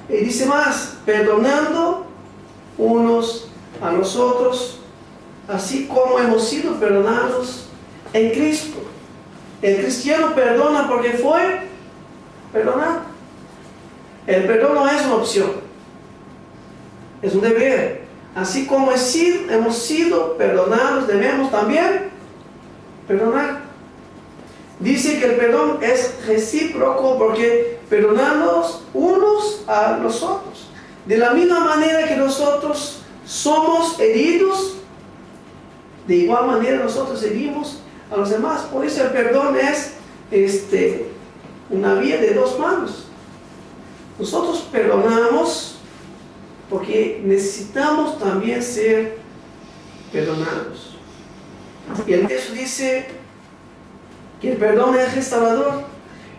Y dice más, perdonando unos a los otros, así como hemos sido perdonados en Cristo. El cristiano perdona porque fue perdonado. El perdón no es una opción, es un deber. Así como hemos sido perdonados, debemos también perdonar. Dice que el perdón es recíproco porque perdonamos unos a los otros. De la misma manera que nosotros somos heridos, de igual manera nosotros herimos a los demás. Por eso el perdón es una vía de dos manos. Nosotros perdonamos porque necesitamos también ser perdonados. Y el texto dice que el perdón es restaurador,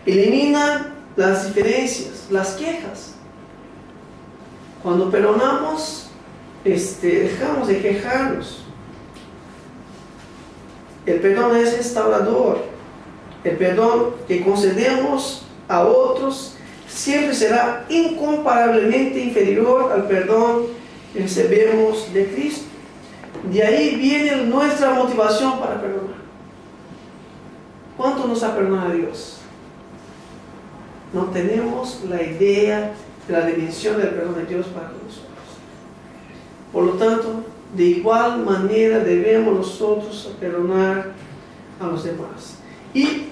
elimina las diferencias, las quejas. Cuando perdonamos, dejamos de quejarnos. El perdón es restaurador. El perdón que concedemos a otros siempre será incomparablemente inferior al perdón que recibimos de Cristo. De ahí viene nuestra motivación para perdonar. ¿Cuánto nos ha perdonado Dios? No tenemos la idea de la dimensión del perdón de Dios para nosotros. Por lo tanto, de igual manera debemos nosotros perdonar a los demás. Y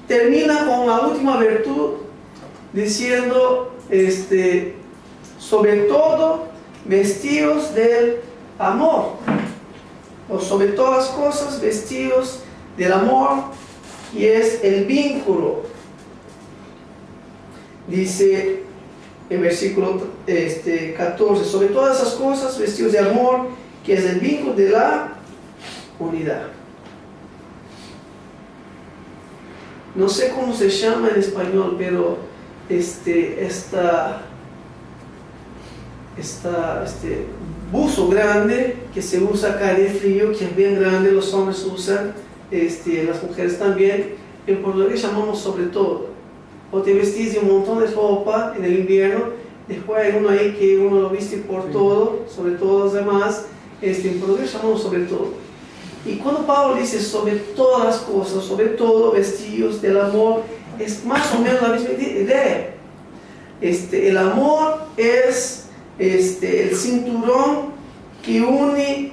termina con la última virtud diciendo, sobre todo, vestidos del amor. O sobre todas las cosas, vestidos del amor, y es el vínculo. Dice en versículo 14, sobre todas esas cosas, vestidos de amor, que es el vínculo de la unidad. No sé cómo se llama en español, pero buzo grande que se usa acá de frío, que es bien grande, los hombres usan, las mujeres también, en portugués llamamos sobre todo. O te vestís de un montón de ropa en el invierno, después hay uno ahí que uno lo viste por todo, sobre todo los demás, en portugués llamamos sobre todo. Y cuando Pablo dice sobre todas las cosas, sobre todo vestidos del amor, es más o menos la misma idea. El amor es el cinturón que une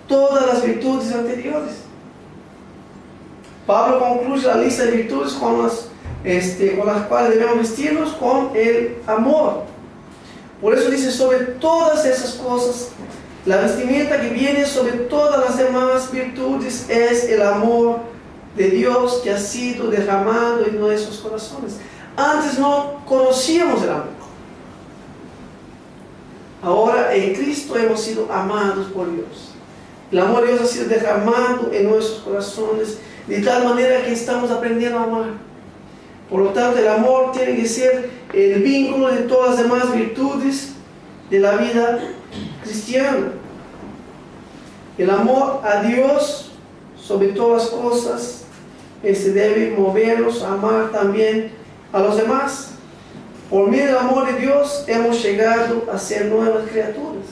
todas las virtudes anteriores. Pablo concluye la lista de virtudes con las cuales debemos vestirnos con el amor. Por eso dice sobre todas esas cosas. La vestimenta que viene sobre todas las demás virtudes es el amor de Dios que ha sido derramado en nuestros corazones. Antes no conocíamos el amor. Ahora en Cristo hemos sido amados por Dios. El amor de Dios ha sido derramado en nuestros corazones de tal manera que estamos aprendiendo a amar. Por lo tanto, el amor tiene que ser el vínculo de todas las demás virtudes de la vida cristiana. El amor a Dios sobre todas las cosas debe movernos a amar también a los demás. Por medio del amor de Dios hemos llegado a ser nuevas criaturas.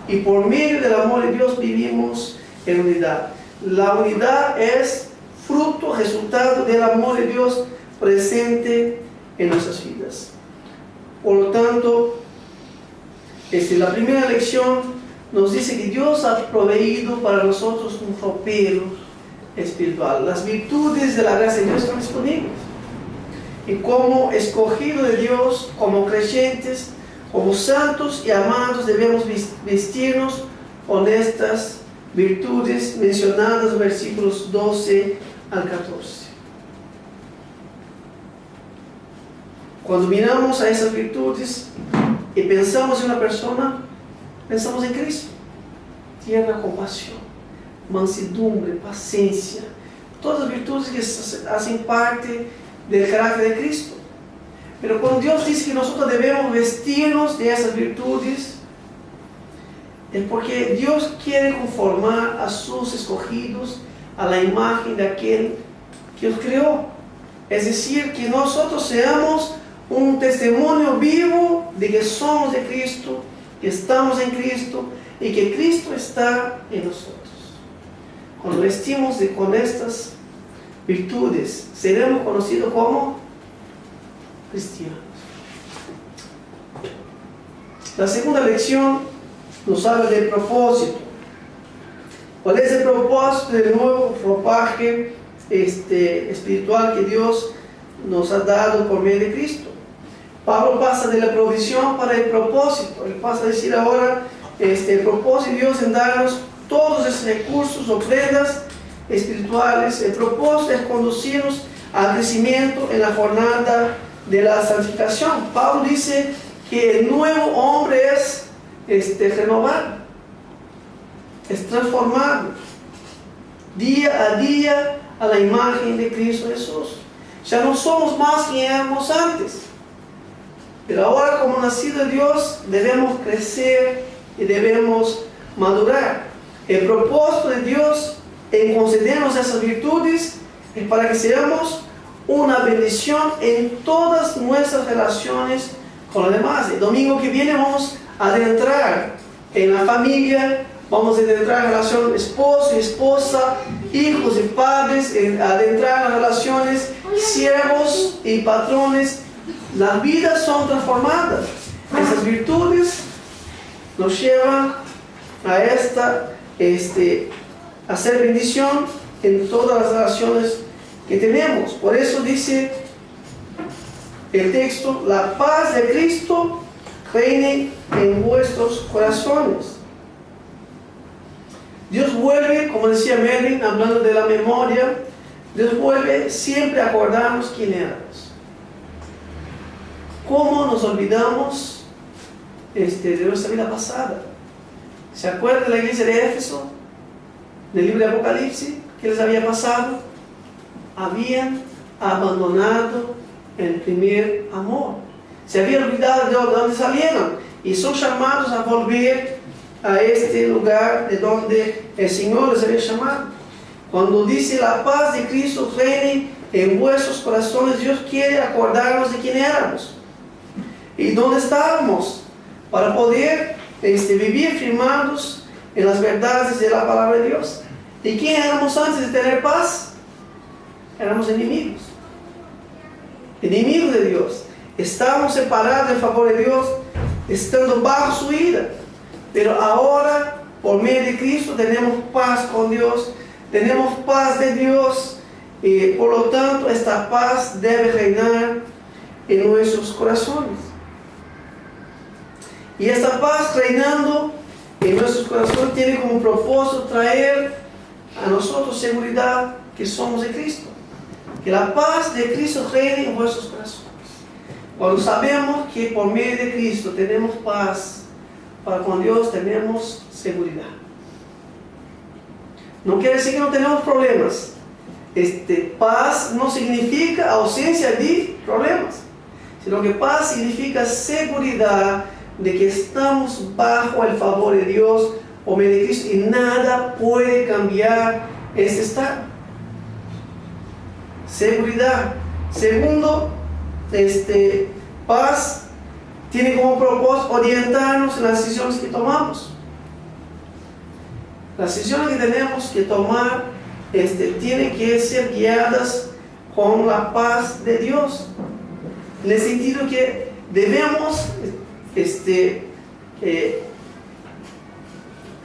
Y por medio del amor de Dios vivimos en unidad. La unidad es fruto, resultado del amor de Dios presente en nuestras vidas. Por lo tanto, la primera lección nos dice que Dios ha proveído para nosotros un ropero espiritual. Las virtudes de la gracia de Dios están disponibles. Y como escogidos de Dios, como creyentes, como santos y amados, debemos vestirnos con estas virtudes mencionadas en versículos 12 al 14. Cuando miramos a esas virtudes y pensamos en una persona, pensamos en Cristo. Tierna compasión, mansedumbre, paciencia, todas las virtudes que hacen parte del carácter de Cristo. Pero cuando Dios dice que nosotros debemos vestirnos de esas virtudes, es porque Dios quiere conformar a sus escogidos a la imagen de aquel que los creó. Es decir, que nosotros seamos un testimonio vivo de que somos de Cristo, que estamos en Cristo y que Cristo está en nosotros. Cuando vestimos con estas virtudes, seremos conocidos como cristianos. La segunda lección nos habla del propósito. ¿Cuál es el propósito del nuevo ropaje espiritual que Dios nos ha dado por medio de Cristo? Pablo pasa de la provisión para el propósito. Él pasa a decir ahora el propósito de Dios en darnos todos esos recursos o prendas espirituales. El propósito es conducirnos al crecimiento en la jornada de la santificación. Pablo dice que el nuevo hombre es renovado, es transformado día a día a la imagen de Cristo Jesús. Ya no somos más quien éramos antes, pero ahora como nacidos de Dios debemos crecer y debemos madurar. El propósito de Dios en concedernos esas virtudes es para que seamos una bendición en todas nuestras relaciones con los demás. El domingo que viene vamos a adentrar en la familia Vamos a adentrar en relación esposo y esposa, hijos y padres, adentrar en relaciones siervos y patrones. Las vidas son transformadas. Esas virtudes nos llevan a hacer bendición en todas las relaciones que tenemos. Por eso dice el texto: la paz de Cristo reine en vuestros corazones. Dios vuelve, como decía Merlin, hablando de la memoria, Dios vuelve siempre a acordarnos quién éramos. ¿Cómo nos olvidamos de nuestra vida pasada? ¿Se acuerdan de la iglesia de Éfeso? Del libro de Apocalipsis, ¿qué les había pasado? Habían abandonado el primer amor. Se habían olvidado de dónde salieron y son llamados a volver a este lugar de donde el Señor les había llamado. Cuando dice la paz de Cristo reine en vuestros corazones, Dios quiere acordarnos de quién éramos y dónde estábamos, para poder vivir firmados en las verdades de la palabra de Dios. ¿Y quién éramos antes de tener paz? Éramos enemigos de Dios. Estábamos separados del favor de Dios, estando bajo su ira. Pero ahora, por medio de Cristo, tenemos paz con Dios, tenemos paz de Dios, y por lo tanto esta paz debe reinar en nuestros corazones. Y esta paz reinando en nuestros corazones tiene como propósito traer a nosotros seguridad que somos de Cristo. Que la paz de Cristo reine en vuestros corazones. Cuando sabemos que por medio de Cristo tenemos paz para con Dios, tenemos seguridad. No quiere decir que no tenemos problemas. Paz no significa ausencia de problemas, sino que paz significa seguridad de que estamos bajo el favor de Dios por medio de Cristo y nada puede cambiar ese estado. Seguridad. Segundo, paz tiene como propósito orientarnos en las decisiones que tomamos. Las decisiones que tenemos que tomar tienen que ser guiadas con la paz de Dios. En el sentido que debemos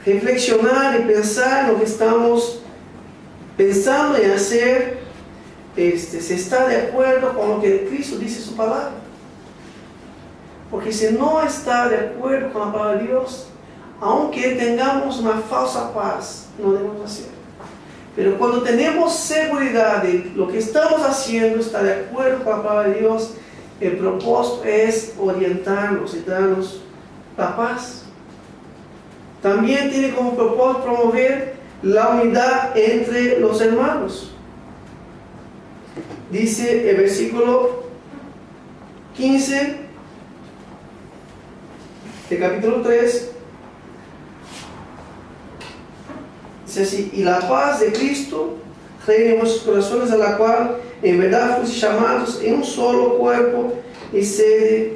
reflexionar y pensar en lo que estamos pensando y hacer, si está de acuerdo con lo que Cristo dice en su palabra. Porque si no está de acuerdo con la palabra de Dios, aunque tengamos una falsa paz, no debemos hacer. Pero cuando tenemos seguridad de lo que estamos haciendo está de acuerdo con la palabra de Dios, el propósito es orientarnos y darnos la paz. También tiene como propósito promover la unidad entre los hermanos. Dice el versículo 15 del capítulo 3. Dice así: y la paz de Cristo reine en vuestros corazones, a la cual en verdad fuiste llamados en un solo cuerpo, y sed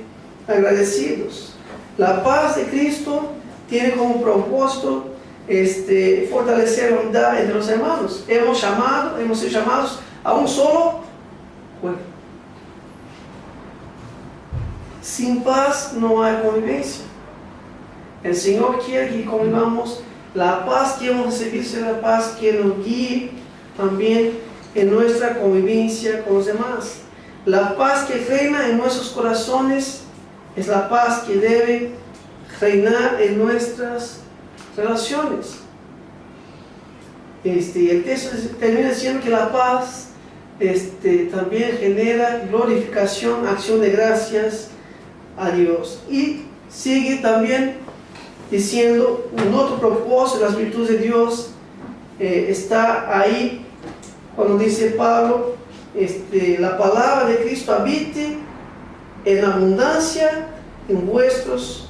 agradecidos. La paz de Cristo tiene como propósito fortalecer la unidad entre los hermanos. Hemos sido llamados a un solo cuerpo. Sin paz no hay convivencia. El Señor quiere que convivamos. La paz que hemos recibido será la paz que nos guíe también en nuestra convivencia con los demás. La paz que reina en nuestros corazones es la paz que debe reinar en nuestras relaciones. El texto termina diciendo que la paz también genera glorificación, acción de gracias a Dios. Y sigue también diciendo un otro propósito de las virtudes de Dios. Está ahí cuando dice Pablo, la palabra de Cristo habite en abundancia en vosotros,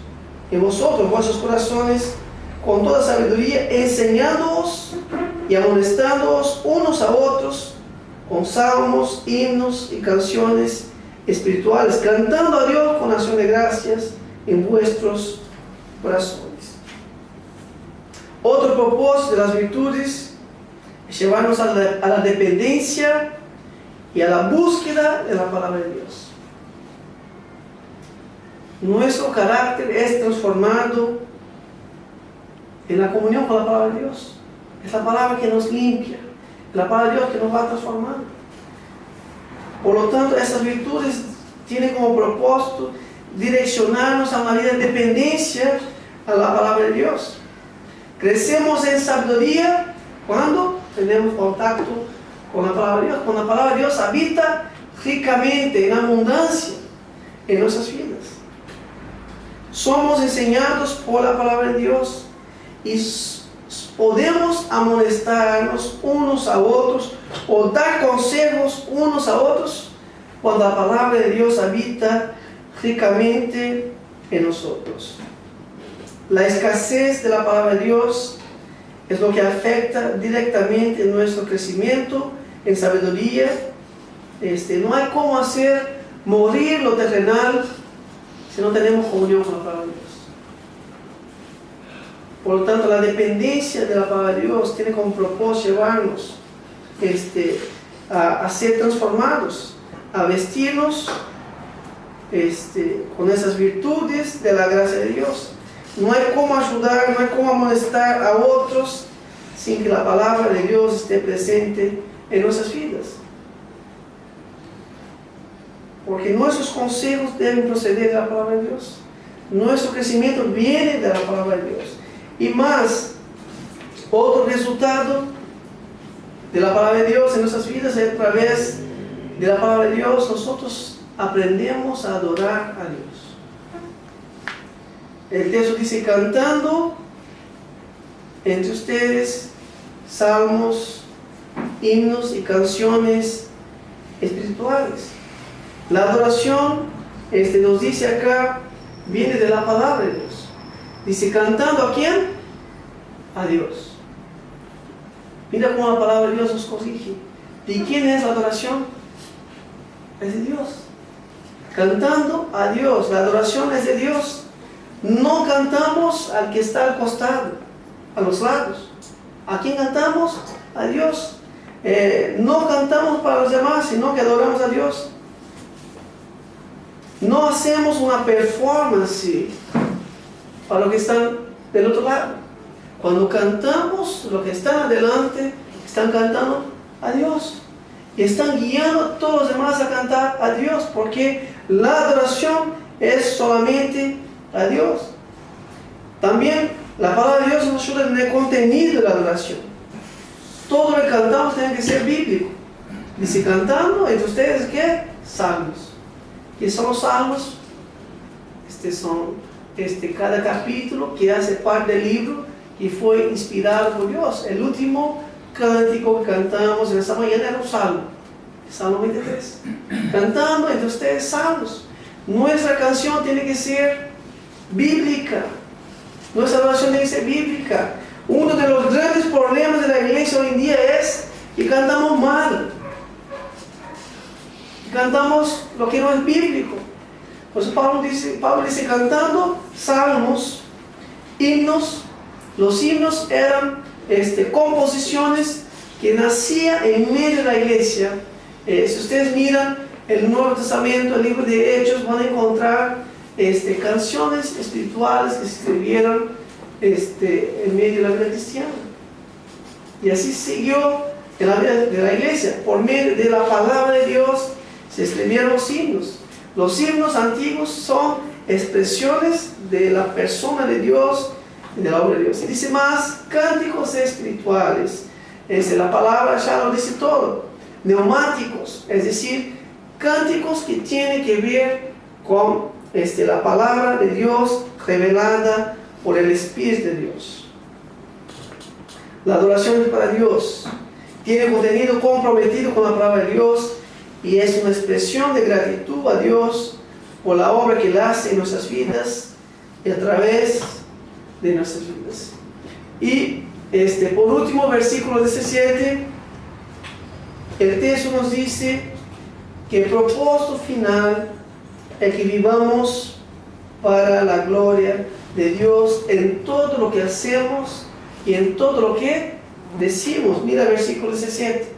vuestros corazones, con toda sabiduría, enseñándoos y amonestándoos unos a otros con salmos, himnos y canciones espirituales, cantando a Dios con acción de gracias en vuestros corazones. Otro propósito de las virtudes es llevarnos a la dependencia y a la búsqueda de la palabra de Dios. Nuestro carácter es transformado en la comunión con la palabra de Dios. Es la palabra que nos limpia, es la palabra de Dios que nos va transformando. Por lo tanto, esas virtudes tienen como propósito direccionarnos a una vida de dependencia a la palabra de Dios. Crecemos en sabiduría cuando tenemos contacto con la palabra de Dios. Cuando la palabra de Dios habita ricamente, en abundancia, en nuestras vidas. Somos enseñados por la palabra de Dios y podemos amonestarnos unos a otros o dar consejos unos a otros cuando la palabra de Dios habita ricamente en nosotros. La escasez de la palabra de Dios es lo que afecta directamente nuestro crecimiento en sabiduría. No hay cómo hacer morir lo terrenal si no tenemos comunión con la palabra de Dios. Por lo tanto, la dependencia de la palabra de Dios tiene como propósito llevarnos a ser transformados, a vestirnos con esas virtudes de la gracia de Dios. No hay cómo ayudar, no hay cómo amonestar a otros sin que la palabra de Dios esté presente en nuestras vidas. Porque nuestros consejos deben proceder de la palabra de Dios. Nuestro crecimiento viene de la palabra de Dios. Y más, otro resultado de la palabra de Dios en nuestras vidas es a través de la palabra de Dios nosotros aprendemos a adorar a Dios. El texto dice, cantando entre ustedes salmos, himnos y canciones espirituales. La adoración, nos dice acá, viene de la palabra de Dios. Dice, cantando ¿a quién? A Dios. Mira cómo la palabra de Dios nos corrige. ¿De quién es la adoración? Es de Dios. Cantando a Dios. La adoración es de Dios. No cantamos al que está al costado, a los lados. ¿A quién cantamos? A Dios. No cantamos para los demás, sino que adoramos a Dios. No hacemos una performance para los que están del otro lado. Cuando cantamos, los que están adelante están cantando a Dios. Y están guiando a todos los demás a cantar a Dios, porque la adoración es solamente a Dios. También la palabra de Dios nos ayuda en el contenido de la adoración. Todo lo que cantamos tiene que ser bíblico. Dice, cantando entre ustedes, ¿qué? Salmos. ¿Qué son los salmos? Cada capítulo que hace parte del libro que fue inspirado por Dios. El último cántico que cantamos en esta mañana era un salmo, el Salmo 23. Cantando entre ustedes salmos. Nuestra canción tiene que ser bíblica. Nuestra adoración tiene que ser bíblica. Uno de los grandes problemas de la iglesia hoy en día es que cantamos mal. Cantamos lo que no es bíblico. Pues Pablo dice cantando salmos, himnos. Los himnos eran composiciones que nacían en medio de la iglesia. Si ustedes miran el Nuevo Testamento, el libro de Hechos, van a encontrar canciones espirituales que se escribieron en medio de la vida cristiana. Y así siguió en la vida de la iglesia. Por medio de la palabra de Dios se escribieron los himnos. Los himnos antiguos son expresiones de la persona de Dios y de la obra de Dios. Y dice más, cánticos espirituales. La palabra ya lo dice todo. Neumáticos, es decir, cánticos que tienen que ver con la palabra de Dios revelada por el Espíritu de Dios. La adoración es para Dios. Tiene contenido comprometido con la palabra de Dios y es una expresión de gratitud a Dios por la obra que Él hace en nuestras vidas y a través de nuestras vidas. Y por último, versículo 17, el texto nos dice que el propósito final es que vivamos para la gloria de Dios en todo lo que hacemos y en todo lo que decimos. Mira el versículo 17.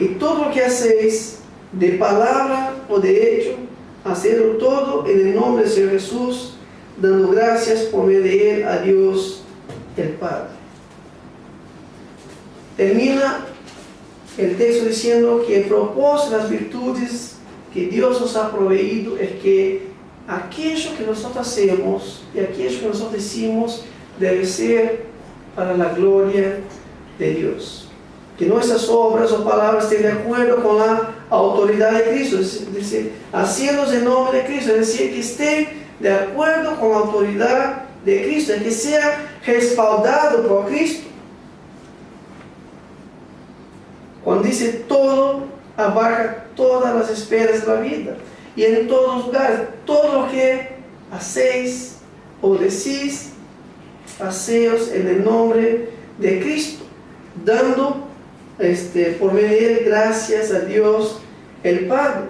Y todo lo que hacéis, de palabra o de hecho, hacedlo todo en el nombre del Señor Jesús, dando gracias por medio de Él a Dios el Padre. Termina el texto diciendo que el propósito de las virtudes que Dios nos ha proveído es que aquello que nosotros hacemos y aquello que nosotros decimos debe ser para la gloria de Dios. Que nuestras obras o palabras estén de acuerdo con la autoridad de Cristo, es decir, haciéndose en nombre de Cristo, es decir, que estén de acuerdo con la autoridad de Cristo, que sea respaldado por Cristo. Cuando dice todo, abarca todas las esferas de la vida y en todos los lugares. Todo lo que hacéis o decís, haceos en el nombre de Cristo, dando por medio de Él gracias a Dios el Padre.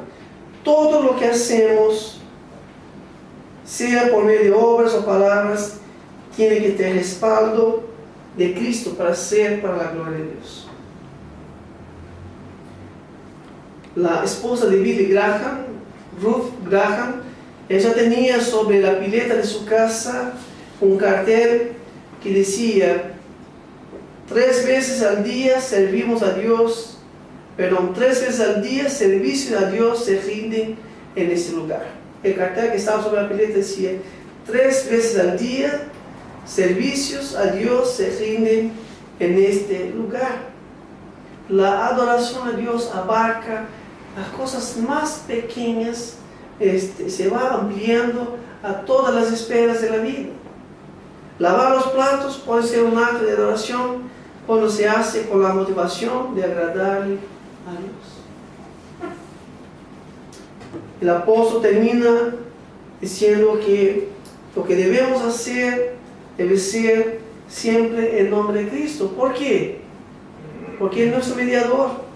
Todo lo que hacemos, sea por medio de obras o palabras, tiene que tener respaldo de Cristo para ser para la gloria de Dios. La esposa de Billy Graham, Ruth Graham, ella tenía sobre la pileta de su casa un cartel que decía: 3 veces al día servimos a Dios, pero 3 veces al día servicio a Dios se rinden en ese lugar. El cartel que estaba sobre la pileta decía: 3 veces al día servicios a Dios se rinden en este lugar. La adoración a Dios abarca las cosas más pequeñas, se va ampliando a todas las esferas de la vida. Lavar los platos puede ser un acto de adoración cuando se hace con la motivación de agradarle a Dios. El apóstol termina diciendo que lo que debemos hacer debe ser siempre en nombre de Cristo. ¿Por qué? Porque es nuestro mediador.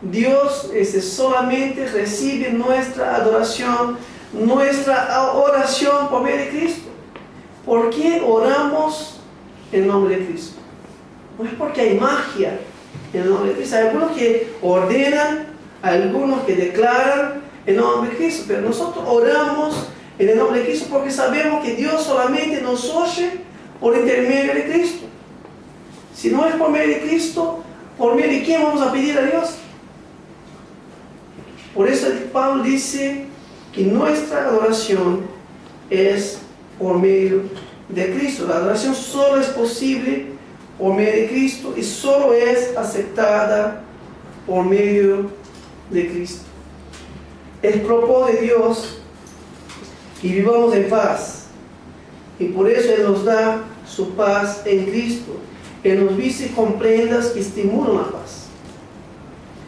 Dios solamente recibe nuestra adoración, nuestra oración por medio de Cristo. ¿Por qué oramos en nombre de Cristo? No es porque hay magia en el nombre de Cristo. Hay algunos que ordenan, hay algunos que declaran en nombre de Cristo, pero nosotros oramos en el nombre de Cristo porque sabemos que Dios solamente nos oye por intermedio de Cristo. Si no es por medio de Cristo, ¿por medio de quién vamos a pedir a Dios? Por eso Pablo dice que nuestra adoración es por medio de Cristo. La adoración solo es posible por medio de Cristo y solo es aceptada por medio de Cristo. El propósito de Dios que vivamos en paz, y por eso Él nos da su paz en Cristo. Él nos dice con prendas que estimulan la paz.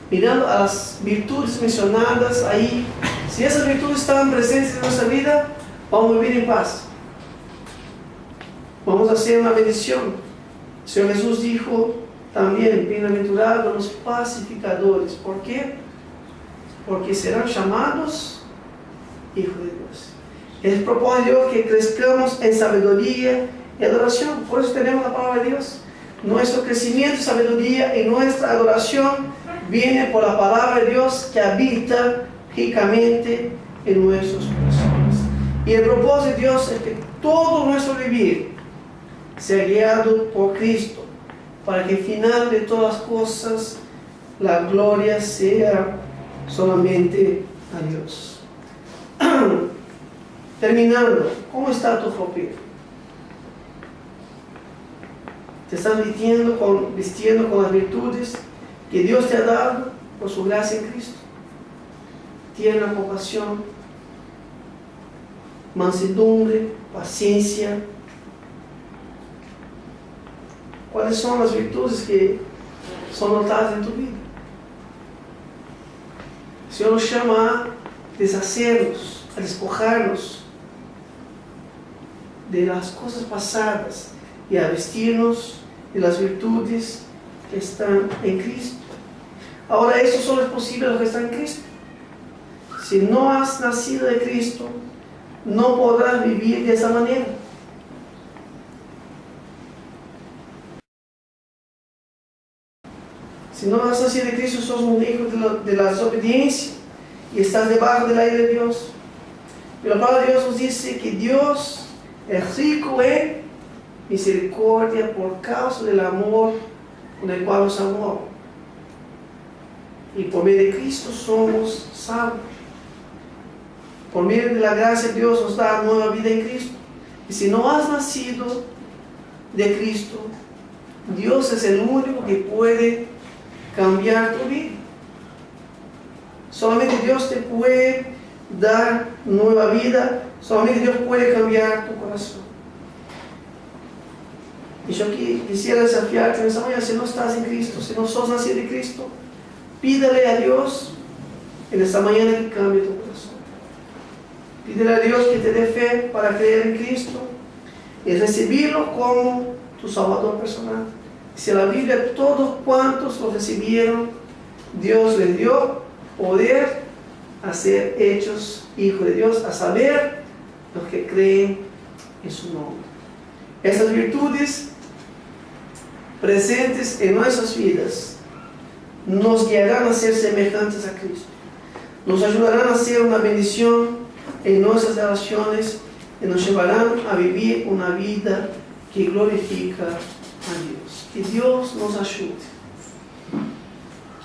Mirando a las virtudes mencionadas ahí, si esas virtudes están presentes en nuestra vida, vamos a vivir en paz. Vamos a hacer una bendición. El Señor Jesús dijo también: bienaventurados los pacificadores. ¿Por qué? Porque serán llamados hijos de Dios. Él propone a Dios que crezcamos en sabiduría y adoración. Por eso tenemos la palabra de Dios. Nuestro crecimiento en sabiduría y nuestra adoración viene por la palabra de Dios que habita ricamente en nuestros corazones. Y el propósito de Dios es que todo nuestro vivir sea guiado por Cristo, para que al final de todas las cosas la gloria sea solamente a Dios. Terminando, ¿cómo está tu ropero? ¿Te estás vistiendo con las virtudes que Dios te ha dado por su gracia en Cristo? Tierna compasión, mansedumbre, paciencia. ¿Cuáles son las virtudes que son notadas en tu vida? El Señor nos llama a deshacernos, a despojarnos de las cosas pasadas y a vestirnos de las virtudes que están en Cristo. Ahora, esto solo es posible a los que están en Cristo. Si no has nacido de Cristo, no podrás vivir de esa manera. Si no has nacido de Cristo, sos un hijo de la desobediencia y estás debajo de la ira de Dios. Pero la palabra de Dios nos dice que Dios es rico en misericordia por causa del amor con el cual nos amó. Y por medio de Cristo somos salvos. Por medio de la gracia Dios nos da nueva vida en Cristo. Y si no has nacido de Cristo, Dios es el único que puede cambiar tu vida. Solamente Dios te puede dar nueva vida. Solamente Dios puede cambiar tu corazón. Y yo quisiera desafiarte en esta mañana, si no estás en Cristo, si no sos nacido de Cristo, pídale a Dios en esta mañana que cambie tu corazón. Pídele a Dios que te dé fe para creer en Cristo y recibirlo como tu Salvador personal. Dice la Biblia, todos cuantos lo recibieron, Dios les dio poder a ser hechos hijos de Dios, a saber los que creen en su nombre. Esas virtudes presentes en nuestras vidas nos guiarán a ser semejantes a Cristo. Nos ayudarán a ser una bendición en nuestras relaciones y nos llevarán a vivir una vida que glorifica a Dios. Que Dios nos ayude,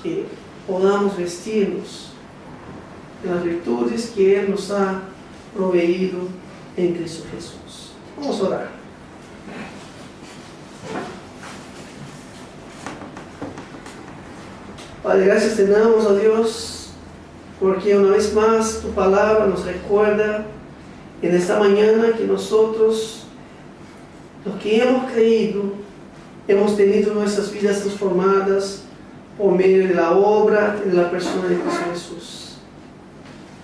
que podamos vestirnos de las virtudes que Él nos ha proveído en Cristo Jesús. Vamos a orar. Padre, gracias te damos a Dios, porque una vez más tu palabra nos recuerda en esta mañana que nosotros, los que hemos creído, hemos tenido nuestras vidas transformadas por medio de la obra y de la persona de Cristo Jesús.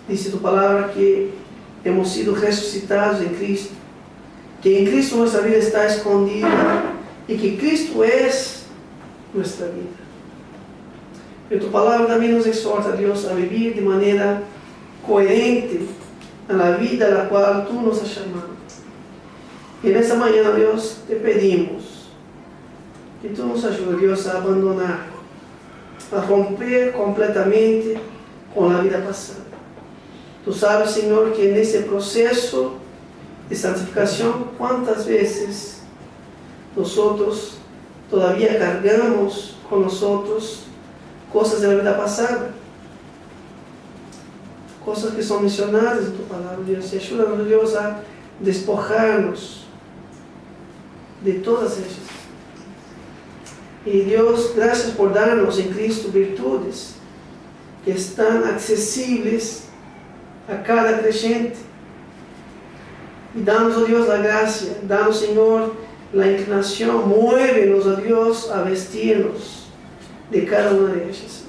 Dice tu palabra que hemos sido resucitados en Cristo, que en Cristo nuestra vida está escondida y que Cristo es nuestra vida. Pero tu palabra también nos exhorta, Dios, a vivir de manera coherente a la vida a la cual tú nos has llamado. Y en esta mañana, Dios, te pedimos que tú nos ayudes, Dios, a abandonar, a romper completamente con la vida pasada. Tú sabes, Señor, que en ese proceso de santificación, cuántas veces nosotros todavía cargamos con nosotros cosas de la vida pasada, cosas que son mencionadas en tu palabra, Dios. Y ayúdanos, Dios, a despojarnos de todas ellas. Y Dios, gracias por darnos en Cristo virtudes que están accesibles a cada creyente. Y danos, oh Dios, la gracia, danos, Señor, la inclinación, muévenos, oh Dios, a vestirnos de cada una de ellas.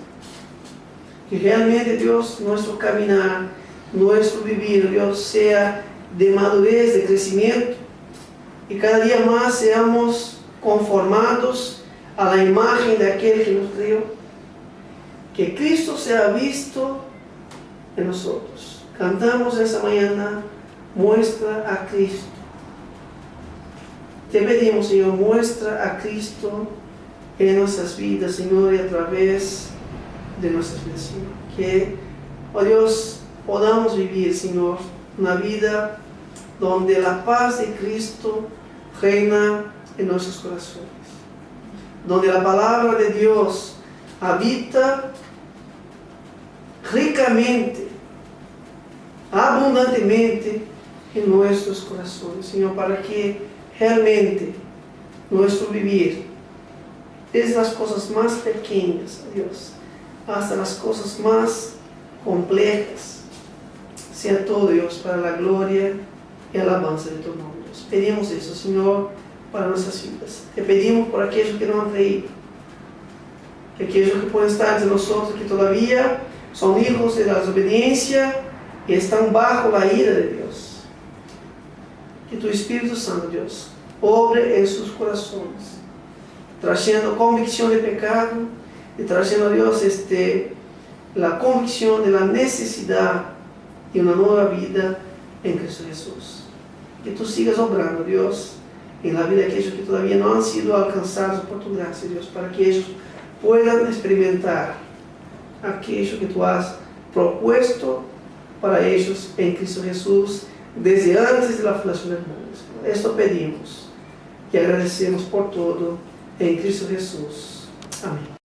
Que realmente, Dios, nuestro caminar, nuestro vivir, Dios, sea de madurez, de crecimiento, y cada día más seamos conformados a la imagen de aquel que nos creó. Que Cristo sea visto en nosotros. Cantamos esta mañana, muestra a Cristo. Te pedimos, Señor, muestra a Cristo en nuestras vidas, Señor, y a través de nuestras vidas, Señor. Que, oh Dios, podamos vivir, Señor, una vida donde la paz de Cristo reina en nuestros corazones, donde la palabra de Dios habita ricamente, abundantemente en nuestros corazones, Señor, para que realmente nuestro vivir, desde las cosas más pequeñas, Dios, hasta las cosas más complejas, sea todo, Dios, para la gloria y alabanza de tu nombre. Dios. Pedimos eso, Señor, para nuestras vidas. Te pedimos por aquellos que no han creído, que aquellos que pueden estar entre nosotros, que todavía son hijos de la desobediencia y están bajo la ira de Dios. Que tu Espíritu Santo, Dios, obre en sus corazones, trayendo convicción de pecado y trayendo a Dios la convicción de la necesidad de una nueva vida en Cristo Jesús. Que tú sigas obrando, Dios, en la vida de aquellos que todavía no han sido alcanzados por tu gracia, Dios, para que ellos puedan experimentar aquello que tú has propuesto para ellos en Cristo Jesús desde antes de la fundación del mundo. Esto pedimos y agradecemos por todo en Cristo Jesús. Amén.